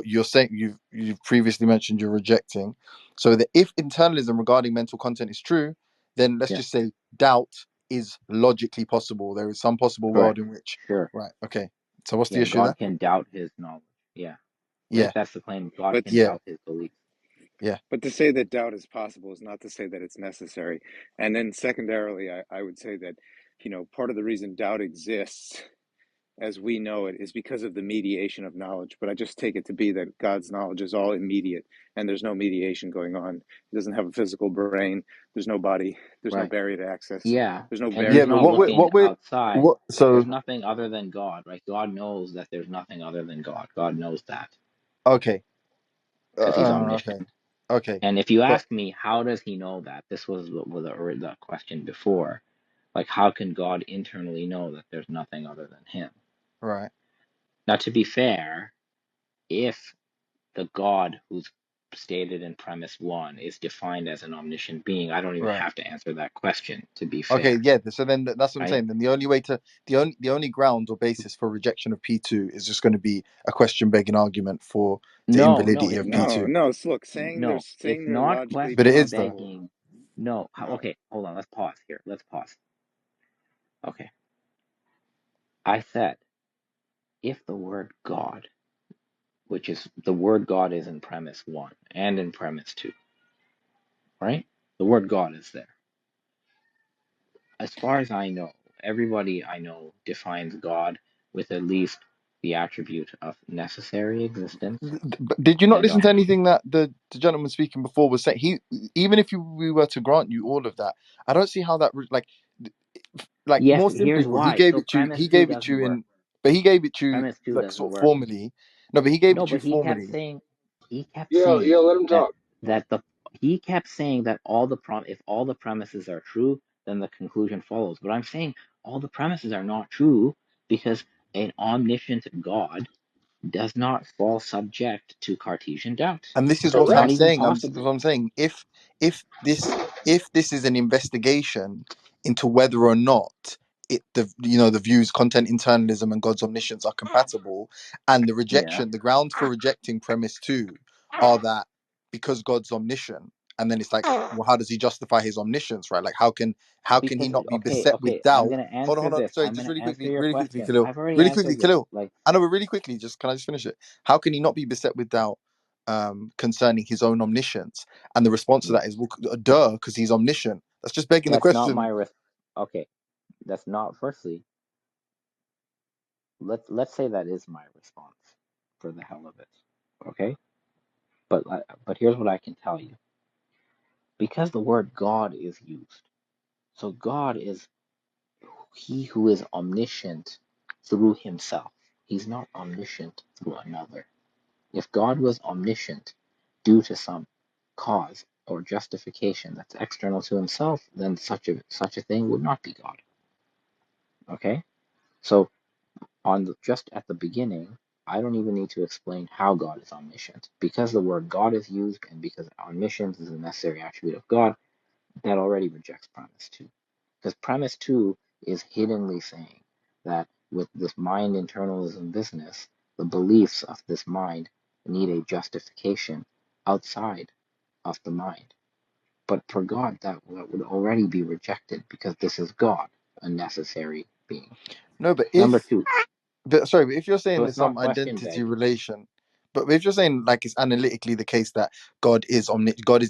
Speaker 7: you're saying you've previously mentioned you're rejecting. So that if internalism regarding mental content is true, then let's
Speaker 4: yeah,
Speaker 7: just say doubt is logically possible. There is some possible world
Speaker 4: correct,
Speaker 7: in which,
Speaker 4: sure.
Speaker 7: right? Okay. So what's the
Speaker 4: Yeah,
Speaker 7: issue there?
Speaker 4: God can doubt his knowledge. Yeah, if
Speaker 7: Yeah,
Speaker 4: that's the claim, God
Speaker 11: but
Speaker 4: can
Speaker 7: yeah,
Speaker 4: doubt his belief.
Speaker 7: yeah.
Speaker 11: but to say that doubt is possible is not to say that it's necessary. And then secondarily, I would say that, part of the reason doubt exists as we know it is because of the mediation of knowledge. But I just take it to be that God's knowledge is all immediate and there's no mediation going on. He doesn't have a physical brain. There's no body. There's no
Speaker 4: Right.
Speaker 11: barrier to access.
Speaker 4: Yeah,
Speaker 11: There's no
Speaker 4: and
Speaker 11: barrier
Speaker 4: he's
Speaker 7: Yeah,
Speaker 11: to
Speaker 7: but
Speaker 4: not
Speaker 11: human
Speaker 4: looking
Speaker 11: knowledge.
Speaker 4: outside.
Speaker 7: what? So
Speaker 4: There's nothing other than God, right? God knows that there's nothing other than God. God knows that
Speaker 7: okay,
Speaker 4: because he's omniscient.
Speaker 7: okay, okay.
Speaker 4: And if you
Speaker 7: But
Speaker 4: ask me, how does he know that? This was the question before. Like, how can God internally know that there's nothing other than him?
Speaker 7: right,
Speaker 4: Now, to be fair, if the God who's stated in premise one is defined as an omniscient being, I don't even
Speaker 7: right.
Speaker 4: have to answer that question, to be
Speaker 7: Okay,
Speaker 4: fair,
Speaker 7: yeah. So then that's what I'm
Speaker 4: right?
Speaker 7: saying. Then the only way to the only ground or basis for rejection of P2 is just going to be a question begging argument for the
Speaker 4: No, no,
Speaker 7: invalidity
Speaker 4: it's
Speaker 7: of
Speaker 4: not.
Speaker 11: No,
Speaker 7: P2.
Speaker 11: no. So look,
Speaker 4: No,
Speaker 11: saying
Speaker 4: it's
Speaker 11: they're
Speaker 4: not
Speaker 11: logically
Speaker 7: But it
Speaker 4: question
Speaker 7: is though.
Speaker 11: possible.
Speaker 4: begging. No,
Speaker 11: No.
Speaker 4: okay, hold on. Let's pause here. Let's pause. Okay. I said, if the word God, which is the word God is in premise one and in premise two, right? The word God is there. As far as I know, everybody I know defines God with at least the attribute of necessary existence
Speaker 7: But did you not
Speaker 4: and
Speaker 7: listen to
Speaker 4: omniscience.
Speaker 7: anything that the gentleman speaking before was saying? He even if we were to grant you all of that, I don't see how that like
Speaker 4: Yes,
Speaker 7: more simply
Speaker 4: here's
Speaker 7: put, he
Speaker 4: why.
Speaker 7: gave
Speaker 4: So
Speaker 7: it to you.
Speaker 4: premise
Speaker 7: He
Speaker 4: two
Speaker 7: gave it to
Speaker 4: doesn't
Speaker 7: you
Speaker 4: work.
Speaker 7: in, but he gave it to you
Speaker 4: Premise two
Speaker 7: like
Speaker 4: doesn't
Speaker 7: sort of
Speaker 4: work.
Speaker 7: formally. No, but he gave it
Speaker 4: No,
Speaker 7: to you
Speaker 4: but
Speaker 7: formally.
Speaker 2: Yeah, yeah, let him
Speaker 4: that
Speaker 2: talk.
Speaker 4: that the he kept saying that if all the premises are true, then the conclusion follows. But I'm saying all the premises are not true because an omniscient God does not fall subject to Cartesian doubt.
Speaker 7: And this is
Speaker 4: It's
Speaker 7: what
Speaker 4: not
Speaker 7: I'm
Speaker 2: Correct.
Speaker 4: even
Speaker 7: saying.
Speaker 4: possible.
Speaker 7: What I'm saying. If this is an investigation into whether or not the views content internalism and God's omniscience are compatible, and
Speaker 4: Yeah,
Speaker 7: the grounds for rejecting premise two are that because God's omniscient, and then it's like, well, how does he justify his omniscience, right? Like how can he
Speaker 4: because
Speaker 7: not be
Speaker 4: okay,
Speaker 7: beset with
Speaker 4: okay, I'm
Speaker 7: doubt?
Speaker 4: gonna
Speaker 7: Hold
Speaker 4: answer
Speaker 7: on.
Speaker 4: this.
Speaker 7: Sorry,
Speaker 4: I'm
Speaker 7: just
Speaker 4: gonna answer your
Speaker 7: really quickly,
Speaker 4: question.
Speaker 7: Khalil.
Speaker 4: I've already
Speaker 7: Really quickly,
Speaker 4: answered this.
Speaker 7: Khalil.
Speaker 4: Like,
Speaker 7: I know, but really quickly, just can I just finish it? How can he not be beset with doubt concerning his own omniscience? And the response to
Speaker 4: yeah,
Speaker 7: that is, well, duh, because he's omniscient. That's just begging the
Speaker 4: that's not
Speaker 7: question.
Speaker 4: my okay, that's not. Firstly, let's say that is my response for the hell of it. Okay, but here's what I can tell you. Because the word God is used, so God is he who is omniscient through himself. He's not omniscient through another. If God was omniscient due to some cause or justification that's external to himself, then such a thing would not be God. Okay? So just at the beginning, I don't even need to explain how God is omniscient. Because the word God is used and because omniscience is a necessary attribute of God, that already rejects premise two. Because premise two is hiddenly saying that with this mind internalism business, the beliefs of this mind need a justification outside of the mind. But for God, that would already be rejected because this is God, a necessary being.
Speaker 7: No, but
Speaker 4: Number
Speaker 7: if
Speaker 4: two,
Speaker 7: sorry, but if you're
Speaker 4: so
Speaker 7: saying
Speaker 4: it's
Speaker 7: there's
Speaker 4: not
Speaker 7: some
Speaker 4: question
Speaker 7: identity
Speaker 4: begging.
Speaker 7: relation, but if you're saying like it's analytically the case that God is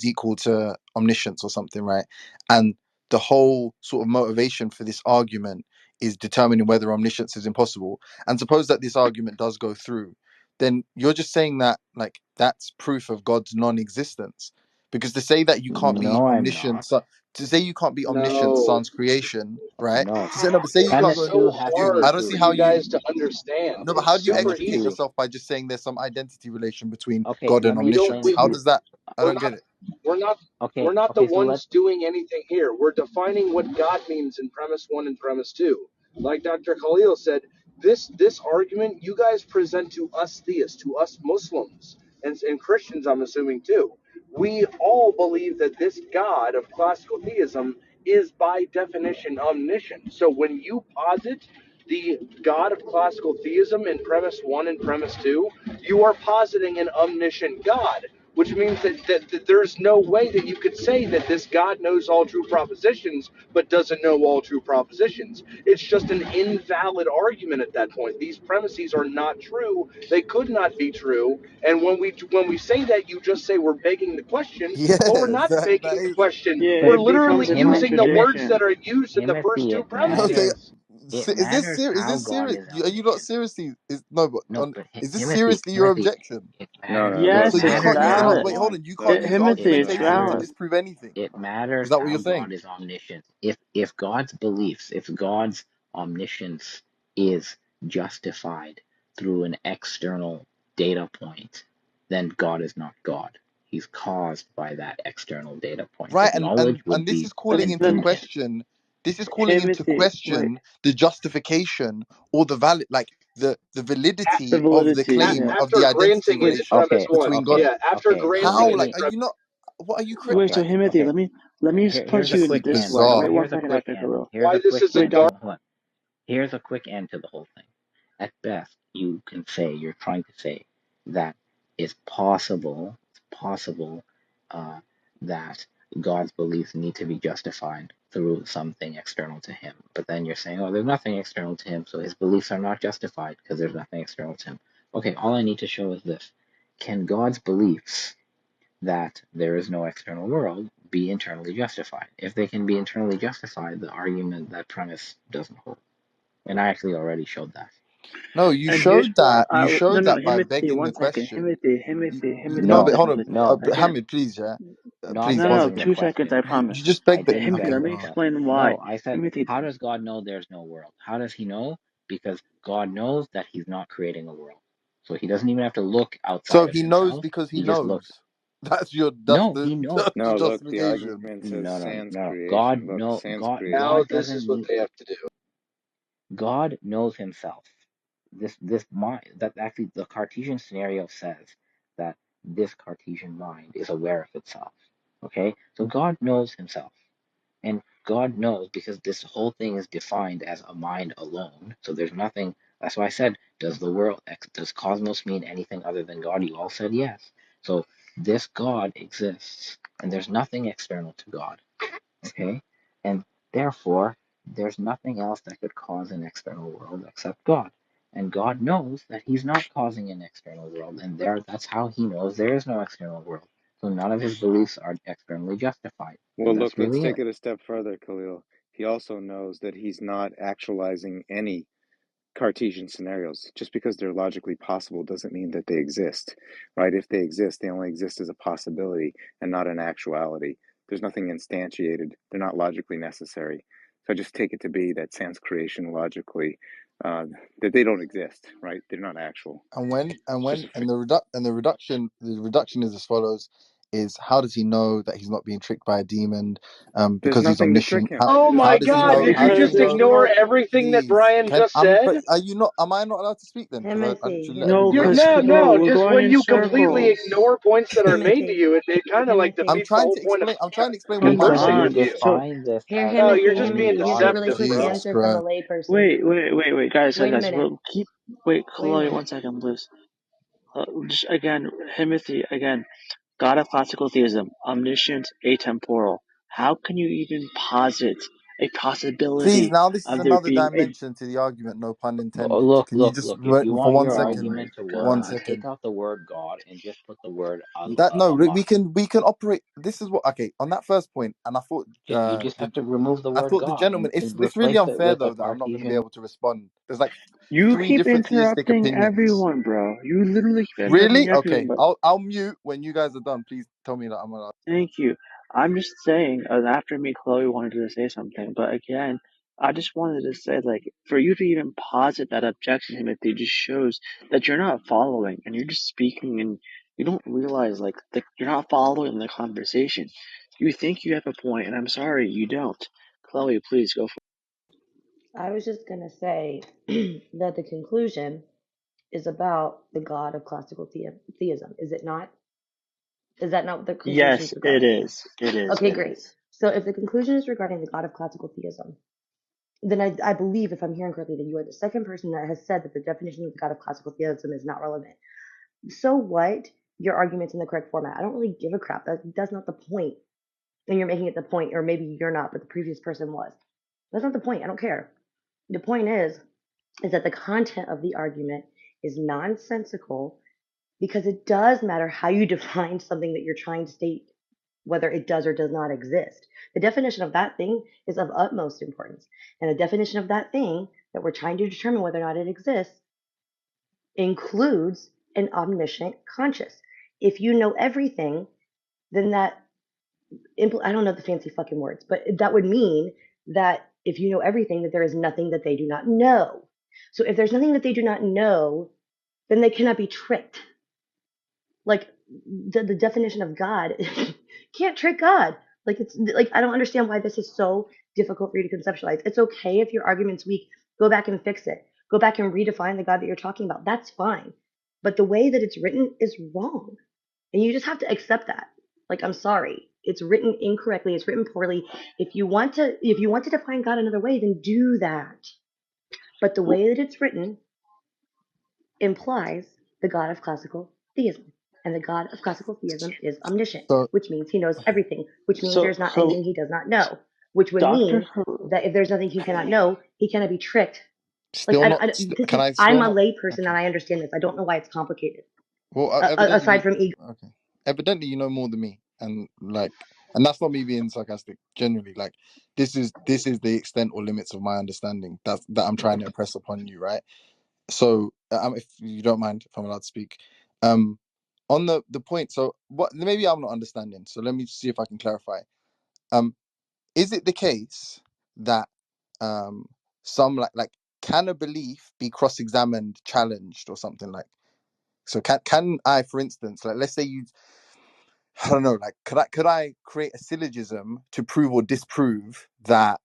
Speaker 7: equal to omniscience or something, right? And the whole sort of motivation for this argument is determining whether omniscience is impossible. And suppose that this argument does go through, then you're just saying that like that's proof of God's non-existence. Because to say that you can't be
Speaker 4: No, I'm
Speaker 7: omniscient,
Speaker 4: not.
Speaker 7: to say you can't be omniscient
Speaker 2: No,
Speaker 7: sans creation, right?
Speaker 4: No.
Speaker 7: To say no, but say you can't
Speaker 2: it's
Speaker 4: Premise
Speaker 7: go.
Speaker 2: so
Speaker 4: two has to
Speaker 7: I
Speaker 2: hard
Speaker 4: be
Speaker 7: don't
Speaker 2: for
Speaker 7: see
Speaker 4: true.
Speaker 7: how
Speaker 2: you
Speaker 7: you.
Speaker 2: guys to understand.
Speaker 7: No, but
Speaker 2: It's
Speaker 7: how do you
Speaker 4: Let me
Speaker 2: super
Speaker 7: extricate
Speaker 2: easy.
Speaker 7: yourself by just saying there's some identity relation between
Speaker 4: okay,
Speaker 7: God
Speaker 4: let
Speaker 7: and
Speaker 4: me
Speaker 2: We don't.
Speaker 7: omniscience?
Speaker 4: explain
Speaker 7: How
Speaker 2: We
Speaker 7: does that? I
Speaker 2: we're
Speaker 7: don't
Speaker 2: not
Speaker 7: get it.
Speaker 2: we're not
Speaker 4: okay,
Speaker 2: we're not the
Speaker 4: okay, so
Speaker 2: ones doing anything here. We're defining what God means in premise one and premise two. Like Dr. Khalil said, this argument you guys present to us theists, to us Muslims and Christians, I'm assuming too. We all believe that this God of classical theism is by definition omniscient. So when you posit the God of classical theism in premise one and premise two, you are positing an omniscient God, which means that there's no way that you could say that this God knows all true propositions but doesn't know all true propositions. It's just an invalid argument at that point. These premises are not true. They could not be true. And when we say that, you just say we're begging the question.
Speaker 7: Yeah,
Speaker 2: Well, we're not
Speaker 7: that
Speaker 2: begging the
Speaker 7: is.
Speaker 2: question.
Speaker 5: Yeah,
Speaker 2: We're
Speaker 5: it
Speaker 2: literally
Speaker 5: becomes a
Speaker 2: using the
Speaker 4: Him
Speaker 2: words that
Speaker 5: contradiction.
Speaker 2: are used in the first
Speaker 4: Timothy,
Speaker 2: two
Speaker 4: it
Speaker 7: No, they.
Speaker 2: premises.
Speaker 4: matters. It
Speaker 7: Is this
Speaker 4: matters
Speaker 7: serious? Is
Speaker 4: how
Speaker 7: this
Speaker 4: God
Speaker 7: serious?
Speaker 4: is
Speaker 7: Are you not
Speaker 4: omniscient.
Speaker 7: seriously? Is no, but
Speaker 4: No, but
Speaker 7: is this
Speaker 4: Timothy,
Speaker 7: seriously your
Speaker 4: Timothy,
Speaker 7: objection?
Speaker 4: it
Speaker 11: No,
Speaker 4: matters.
Speaker 11: no.
Speaker 4: It
Speaker 11: Look,
Speaker 7: So you
Speaker 5: It's
Speaker 4: matters
Speaker 7: can't use
Speaker 4: how
Speaker 7: an
Speaker 5: valid.
Speaker 7: wait, hold
Speaker 4: God.
Speaker 7: on. You
Speaker 11: look.
Speaker 7: can't use
Speaker 4: It
Speaker 5: Timothy, it's
Speaker 7: argumentation to
Speaker 5: valid.
Speaker 4: matters.
Speaker 7: disprove anything.
Speaker 4: It
Speaker 7: Is
Speaker 4: matters
Speaker 7: that what you're
Speaker 4: how God
Speaker 7: saying?
Speaker 4: is omniscient. If God's beliefs, if God's omniscience is justified through an external data point, then God is not God. He's caused by that external data point.
Speaker 7: Right,
Speaker 4: His knowledge would
Speaker 7: and this
Speaker 4: be
Speaker 7: is calling into
Speaker 5: Then
Speaker 4: infinite.
Speaker 7: question. This is calling into
Speaker 5: Timothy, wait,
Speaker 7: question the justification or the valid, like the
Speaker 5: the
Speaker 7: validity of the
Speaker 5: validity.
Speaker 7: claim
Speaker 5: Yeah.
Speaker 7: of
Speaker 2: After
Speaker 7: the identity
Speaker 2: granting it
Speaker 5: Wait,
Speaker 2: in
Speaker 7: relation
Speaker 2: premise
Speaker 4: Okay,
Speaker 2: one,
Speaker 7: between God.
Speaker 4: okay,
Speaker 2: yeah, after
Speaker 4: okay. So
Speaker 2: granting
Speaker 7: How?
Speaker 2: it
Speaker 4: let
Speaker 2: in
Speaker 7: Like,
Speaker 4: me.
Speaker 7: are
Speaker 2: premise.
Speaker 7: you not? What are you?
Speaker 5: wait. So
Speaker 4: Okay,
Speaker 5: Timothy,
Speaker 4: okay.
Speaker 5: let me
Speaker 4: Here's
Speaker 5: put
Speaker 4: a
Speaker 5: you in
Speaker 7: This is
Speaker 4: quick
Speaker 5: this
Speaker 4: end.
Speaker 5: way.
Speaker 4: No,
Speaker 7: bizarre.
Speaker 5: Wait one
Speaker 4: here's a
Speaker 5: second,
Speaker 4: quick
Speaker 5: Dr.
Speaker 4: end.
Speaker 5: Khalil.
Speaker 4: Here's
Speaker 2: Why
Speaker 4: a
Speaker 2: this
Speaker 4: quick.
Speaker 2: is a
Speaker 5: Wait,
Speaker 4: Hold
Speaker 2: dark.
Speaker 5: doc.
Speaker 4: on, hold on. Here's a quick end to the whole thing. At best, you can say you're trying to say that it's possible uh, that God's beliefs need to be justified through something external to him. But then you're saying, oh, there's nothing external to him, so his beliefs are not justified because there's nothing external to him. Okay, all I need to show is this. Can God's beliefs that there is no external world be internally justified? If they can be internally justified, the argument, that premise doesn't hold. And I actually already showed that.
Speaker 7: No, you
Speaker 5: And here's
Speaker 7: showed
Speaker 5: what
Speaker 7: that. You
Speaker 5: no,
Speaker 7: showed
Speaker 5: no,
Speaker 7: that by
Speaker 5: Himothy,
Speaker 7: begging the
Speaker 5: one second.
Speaker 7: question.
Speaker 5: Himothy,
Speaker 7: No,
Speaker 5: one
Speaker 7: but
Speaker 4: No,
Speaker 7: hold
Speaker 5: second,
Speaker 7: on,
Speaker 5: please.
Speaker 4: no,
Speaker 5: Again,
Speaker 7: Hamid, please, yeah,
Speaker 4: not
Speaker 7: please,
Speaker 5: no,
Speaker 7: one
Speaker 5: no,
Speaker 4: begging
Speaker 7: second.
Speaker 4: the
Speaker 5: 2 seconds, I
Speaker 4: question.
Speaker 7: You
Speaker 5: promise.
Speaker 7: just
Speaker 4: I
Speaker 7: begged the.
Speaker 4: didn't
Speaker 5: Himothy,
Speaker 7: Okay,
Speaker 5: let
Speaker 4: beg the
Speaker 5: me
Speaker 7: go on.
Speaker 5: explain why.
Speaker 4: No, I said,
Speaker 5: Himothy,
Speaker 4: how does God know there's no world? How does he know? Because God knows that he's not creating a world. So he doesn't even have to look
Speaker 7: So
Speaker 4: outside of
Speaker 7: he knows
Speaker 4: himself.
Speaker 7: because he
Speaker 4: He just
Speaker 7: knows.
Speaker 4: looks.
Speaker 7: That's your. That's
Speaker 4: No,
Speaker 7: the.
Speaker 4: he knows.
Speaker 7: That's the
Speaker 11: No, look. The
Speaker 7: justification.
Speaker 11: argument says
Speaker 4: No, no,
Speaker 11: sans
Speaker 4: no.
Speaker 11: creation. Look, sans
Speaker 2: Now
Speaker 4: God
Speaker 11: creation.
Speaker 2: this is
Speaker 4: doesn't
Speaker 2: what
Speaker 4: need.
Speaker 2: they have to do.
Speaker 4: God knows himself. This mind, that actually the Cartesian scenario says that this Cartesian mind is aware of itself. Okay? So God knows himself. And God knows because this whole thing is defined as a mind alone. So there's nothing. That's why I said, does cosmos mean anything other than God? You all said yes. So this God exists, and there's nothing external to God. Okay? And therefore, there's nothing else that could cause an external world except God. And God knows that he's not causing an external world, and that's how he knows there is no external world. So none of his beliefs are externally justified.
Speaker 11: Well,
Speaker 4: And
Speaker 11: look.
Speaker 4: that's
Speaker 11: Let's
Speaker 4: really
Speaker 11: take
Speaker 4: it.
Speaker 11: it a step further, Khalil. He also knows that he's not actualizing any Cartesian scenarios. Just because they're logically possible doesn't mean that they exist, right? If they exist, they only exist as a possibility and not an actuality. There's nothing instantiated. They're not logically necessary. So I just take it to be that sans creation logically, uh, that they don't exist, right? They're not actual.
Speaker 7: And when and
Speaker 11: It's just
Speaker 7: when
Speaker 11: a
Speaker 7: and the reduction is as follows: is how does he know that he's not being tricked by a demon?
Speaker 11: there's
Speaker 7: Because he's
Speaker 11: nothing to trick
Speaker 7: omniscient.
Speaker 11: him.
Speaker 2: Oh
Speaker 11: There's
Speaker 2: my
Speaker 7: How does he
Speaker 2: God!
Speaker 7: know?
Speaker 2: Did
Speaker 7: How
Speaker 2: you
Speaker 7: does
Speaker 5: because
Speaker 7: he
Speaker 2: just
Speaker 5: there's
Speaker 7: know?
Speaker 2: ignore
Speaker 5: no
Speaker 2: everything that
Speaker 7: Please,
Speaker 2: Brian
Speaker 7: can
Speaker 2: just said?
Speaker 7: but are you not? Am I not allowed to speak then? Because I
Speaker 3: Timothy,
Speaker 7: should let
Speaker 5: no,
Speaker 7: everybody
Speaker 2: You're,
Speaker 7: else
Speaker 5: because
Speaker 2: no,
Speaker 7: speak.
Speaker 2: no.
Speaker 5: we're
Speaker 2: Just
Speaker 5: going
Speaker 2: when
Speaker 5: in
Speaker 2: you completely
Speaker 5: circles.
Speaker 2: ignore points that are made to
Speaker 3: Timothy,
Speaker 2: you, it kind of like
Speaker 7: I'm
Speaker 3: Timothy.
Speaker 2: defeats the
Speaker 7: trying
Speaker 2: whole
Speaker 7: to
Speaker 2: point of
Speaker 7: explain. I'm trying to explain one
Speaker 5: Come
Speaker 4: Because
Speaker 7: concept.
Speaker 4: you
Speaker 5: on. So
Speaker 4: define this
Speaker 3: Here,
Speaker 4: as
Speaker 2: no.
Speaker 3: Timothy,
Speaker 2: You're just
Speaker 4: only
Speaker 2: being
Speaker 3: Timothy, you're
Speaker 4: God
Speaker 3: gonna really
Speaker 4: can
Speaker 3: quick
Speaker 2: deceptive, bro.
Speaker 4: know.
Speaker 7: Jesus
Speaker 3: answer from a
Speaker 7: Christ.
Speaker 3: layperson.
Speaker 5: wait, guys,
Speaker 3: Wait a minute.
Speaker 5: well, wait,
Speaker 3: Wait a
Speaker 5: Chloe,
Speaker 3: minute.
Speaker 5: 1 second, please. Just again, Himothy, again, God of classical theism, omniscient, atemporal. How can you even posit a
Speaker 7: Please,
Speaker 5: possibility
Speaker 7: now this is
Speaker 5: of there
Speaker 7: another
Speaker 5: being a
Speaker 7: dimension to the argument. No pun
Speaker 4: Oh,
Speaker 7: intended.
Speaker 4: look,
Speaker 7: Can you
Speaker 4: look,
Speaker 7: just
Speaker 4: look. If you
Speaker 7: for
Speaker 4: want
Speaker 7: one
Speaker 4: your
Speaker 5: oh
Speaker 7: second?
Speaker 5: my
Speaker 4: argument to work,
Speaker 7: One
Speaker 5: god.
Speaker 4: you take
Speaker 7: second.
Speaker 4: out the word God and just put the word
Speaker 7: That no,
Speaker 4: Allah.
Speaker 7: we can operate. This is what okay on that first point, and I thought
Speaker 4: You just have to remove the word
Speaker 7: the
Speaker 4: God
Speaker 7: gentleman.
Speaker 4: and
Speaker 7: It's really
Speaker 4: replace it
Speaker 7: unfair
Speaker 4: with a
Speaker 7: though that I'm not going to be
Speaker 4: Cartesian.
Speaker 7: able to respond. There's like
Speaker 5: You
Speaker 7: three
Speaker 5: keep
Speaker 7: different theistic
Speaker 5: interrupting
Speaker 7: opinions.
Speaker 5: everyone, bro. You literally keep interrupting
Speaker 7: Really?
Speaker 5: everyone,
Speaker 7: Okay,
Speaker 5: but
Speaker 7: I'll mute when you guys are done. Please tell me that I'm allowed.
Speaker 5: thank you. I'm just saying, after me, Chloe wanted to say something, but again, I just wanted to say, like, for you to even posit that objection, Timothy, just shows that you're not following, and you're just speaking, and you don't realize, like, that you're not following the conversation. You think you have a point, and I'm sorry, you don't. Chloe, please go for
Speaker 3: I was just gonna say that the conclusion is about the God of classical theism, is it not? Is that not what the
Speaker 5: it.
Speaker 3: conclusion
Speaker 5: Yes,
Speaker 3: is
Speaker 5: it
Speaker 3: regarding?
Speaker 5: is. It is.
Speaker 3: Okay,
Speaker 5: It
Speaker 3: great.
Speaker 5: is.
Speaker 3: So if the conclusion is regarding the God of classical theism, then I believe, if I'm hearing correctly, that you are the second person that has said that the definition of the God of classical theism is not relevant. So what? Your argument's in the correct format. I don't really give a crap. That's not the point. And you're making it the point, or maybe you're not, but the previous person was. That's not the point. I don't care. The point is that the content of the argument is nonsensical because it does matter how you define something that you're trying to state, whether it does or does not exist. The definition of that thing is of utmost importance. And the definition of that thing that we're trying to determine whether or not it exists includes an omniscient conscious. If you know everything, then that, I don't know the fancy fucking words, but that would mean that if you know everything, that there is nothing that they do not know. So if there's nothing that they do not know, then they cannot be tricked. Like the definition of God can't trick God. Like it's like I don't understand why this is so difficult for you to conceptualize. It's okay if your argument's weak, go back and fix it. Go back and redefine the God that you're talking about. That's fine. But the way that it's written is wrong. And you just have to accept that. Like I'm sorry. It's written incorrectly, it's written poorly. If you want to define God another way, then do that. But the way that it's written implies the God of classical theism. And the God of classical theism is omniscient,
Speaker 7: So
Speaker 3: which means he knows
Speaker 7: okay.
Speaker 3: everything, which means
Speaker 5: So,
Speaker 3: there's not anything he does not know, which would
Speaker 5: Doctor,
Speaker 3: mean that if there's nothing he cannot know, he cannot be tricked. Like,
Speaker 7: Still not.
Speaker 3: this
Speaker 7: Can
Speaker 3: is,
Speaker 7: I still
Speaker 3: I'm a
Speaker 7: not?
Speaker 3: lay person and
Speaker 7: Okay.
Speaker 3: I understand this. I don't know why it's complicated.
Speaker 7: Well,
Speaker 3: Aside
Speaker 7: evidently,
Speaker 3: from ego.
Speaker 7: okay. Evidently, you know more than me, and like, and that's not me being sarcastic. Generally, like, this is the extent or limits of my understanding that I'm trying to impress upon you, right? So, if you don't mind, if I'm allowed to speak, um, on the point. So, what maybe I'm not understanding. So, let me see if I can clarify. Um, is it the case that some like can a belief be cross-examined, challenged, or something like? So can I, for instance, like let's say you, I don't know, like could I create a syllogism to prove or disprove that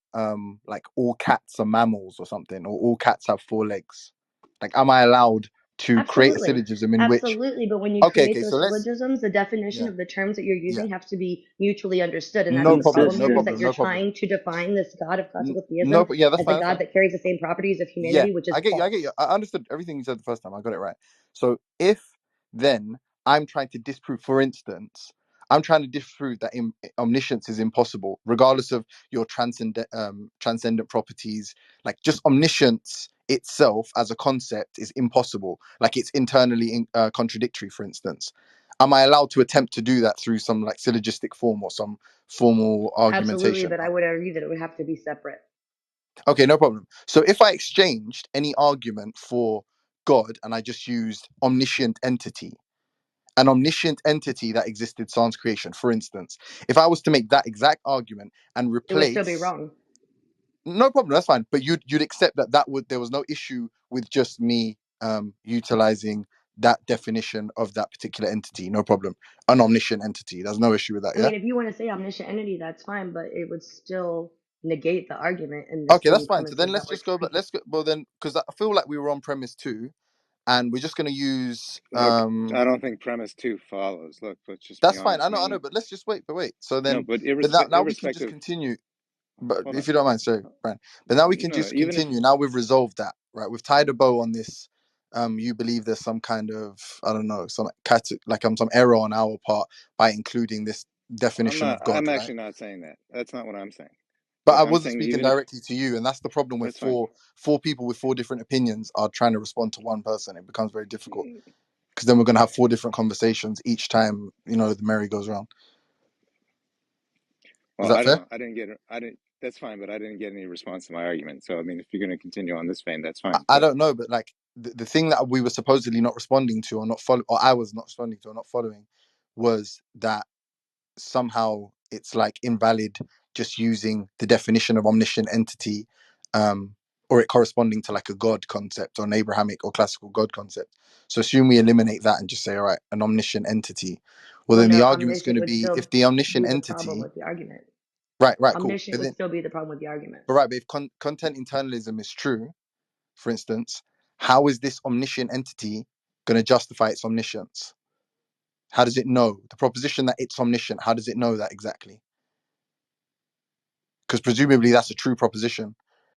Speaker 7: like all cats are mammals or something, or all cats have four legs? Like, am I allowed to create a
Speaker 3: Absolutely.
Speaker 7: syllogism in which?
Speaker 3: Absolutely. But when you
Speaker 7: Okay,
Speaker 3: create
Speaker 7: okay, so
Speaker 3: those
Speaker 7: let's,
Speaker 3: syllogisms, the definition
Speaker 7: yeah,
Speaker 3: of the terms that you're
Speaker 7: yeah,
Speaker 3: using have to be mutually understood. And that's
Speaker 7: no
Speaker 3: what the
Speaker 7: problem,
Speaker 3: problem
Speaker 7: no
Speaker 3: here is,
Speaker 5: consistent.
Speaker 3: that
Speaker 7: problem,
Speaker 3: you're
Speaker 7: no problem.
Speaker 3: trying to define this God of classical
Speaker 7: No,
Speaker 3: theism
Speaker 7: but yeah, that's
Speaker 3: as a
Speaker 7: fine, that's
Speaker 3: God
Speaker 7: fine.
Speaker 3: that carries the same properties of
Speaker 7: Yeah,
Speaker 3: humanity, which is
Speaker 7: I get you. I get you.
Speaker 3: false.
Speaker 7: I understood everything you said the first time. I got it right. So if then I'm trying to disprove, for instance, I'm trying to disprove that omniscience is impossible, regardless of your transcendent properties. Like just omniscience itself as a concept is impossible. Like it's internally contradictory. For instance, am I allowed to attempt to do that through some like syllogistic form or some formal
Speaker 3: Absolutely.
Speaker 7: argumentation?
Speaker 3: But I would argue that it would have to be separate.
Speaker 7: Okay, no problem. So if I exchanged any argument for God and I just used omniscient entity, an omniscient entity that existed sans creation, for instance, if I was to make that exact argument and
Speaker 3: It would still be
Speaker 7: replace,
Speaker 3: wrong.
Speaker 7: no problem, that's fine. But you'd accept that there was no issue with just me utilizing that definition of that particular entity, no problem. An omniscient entity. There's no issue with that,
Speaker 3: I
Speaker 7: yeah?
Speaker 3: mean, if you want to say omniscient entity, that's fine, but it would still negate the argument and the
Speaker 7: Okay,
Speaker 3: same
Speaker 7: that's fine. So then
Speaker 3: premises that
Speaker 7: let's
Speaker 3: we're
Speaker 7: just go back.
Speaker 3: trying to.
Speaker 7: Let's go, well then, because I feel like we were on premise two, and we're just going to use
Speaker 11: Look, I don't think premise two follows. Look, let's just be
Speaker 7: that's fine.
Speaker 11: honest.
Speaker 7: I know,
Speaker 11: Meaning,
Speaker 7: but let's just wait. But wait. So
Speaker 11: no,
Speaker 7: then,
Speaker 11: but
Speaker 7: but now we can just
Speaker 11: irrespective.
Speaker 7: continue. But
Speaker 11: Hold on.
Speaker 7: if you don't mind, sorry, Brian. But now we can
Speaker 11: No,
Speaker 7: just
Speaker 11: even if
Speaker 7: continue. Now we've resolved that, right? We've tied a bow on this. You believe there's some kind of, I don't know, some some error on our part by including this definition of God,
Speaker 11: I'm
Speaker 7: right?
Speaker 11: actually not saying that. That's not what I'm saying.
Speaker 7: But I
Speaker 11: Look, I'm
Speaker 7: wasn't
Speaker 11: saying
Speaker 7: speaking
Speaker 11: even
Speaker 7: directly to you, and that's the problem with
Speaker 11: that's fine.
Speaker 7: four people with four different opinions are trying to respond to one person. It becomes very difficult because then we're going to have four different conversations each time the merry goes around. Is
Speaker 11: Well,
Speaker 7: that
Speaker 11: I don't
Speaker 7: fair?
Speaker 11: know. I didn't. That's fine, but I didn't get any response to my argument. So I mean, if you're going to continue on this vein, that's fine.
Speaker 7: I
Speaker 11: But
Speaker 7: don't know, but like the thing that we were supposedly not responding to or not follow, or I was not responding to or not following, was that somehow it's like invalid just using the definition of omniscient entity, or it corresponding to like a God concept or an Abrahamic or classical God concept. So assume we eliminate that and just say, all right, an omniscient entity. Well,
Speaker 3: Well,
Speaker 7: then the
Speaker 3: no,
Speaker 7: argument's going
Speaker 3: omniscient
Speaker 7: to
Speaker 3: would
Speaker 7: be
Speaker 3: still
Speaker 7: if the omniscient
Speaker 3: be the problem
Speaker 7: entity,
Speaker 3: with the argument.
Speaker 7: right, cool.
Speaker 3: Omniscient
Speaker 7: But
Speaker 3: would
Speaker 7: then,
Speaker 3: still be the problem with the argument.
Speaker 7: but right, but if content internalism is true, for instance, how is this omniscient entity going to justify its omniscience? How does it know the proposition that it's omniscient? How does it know that exactly? Because presumably that's a true proposition.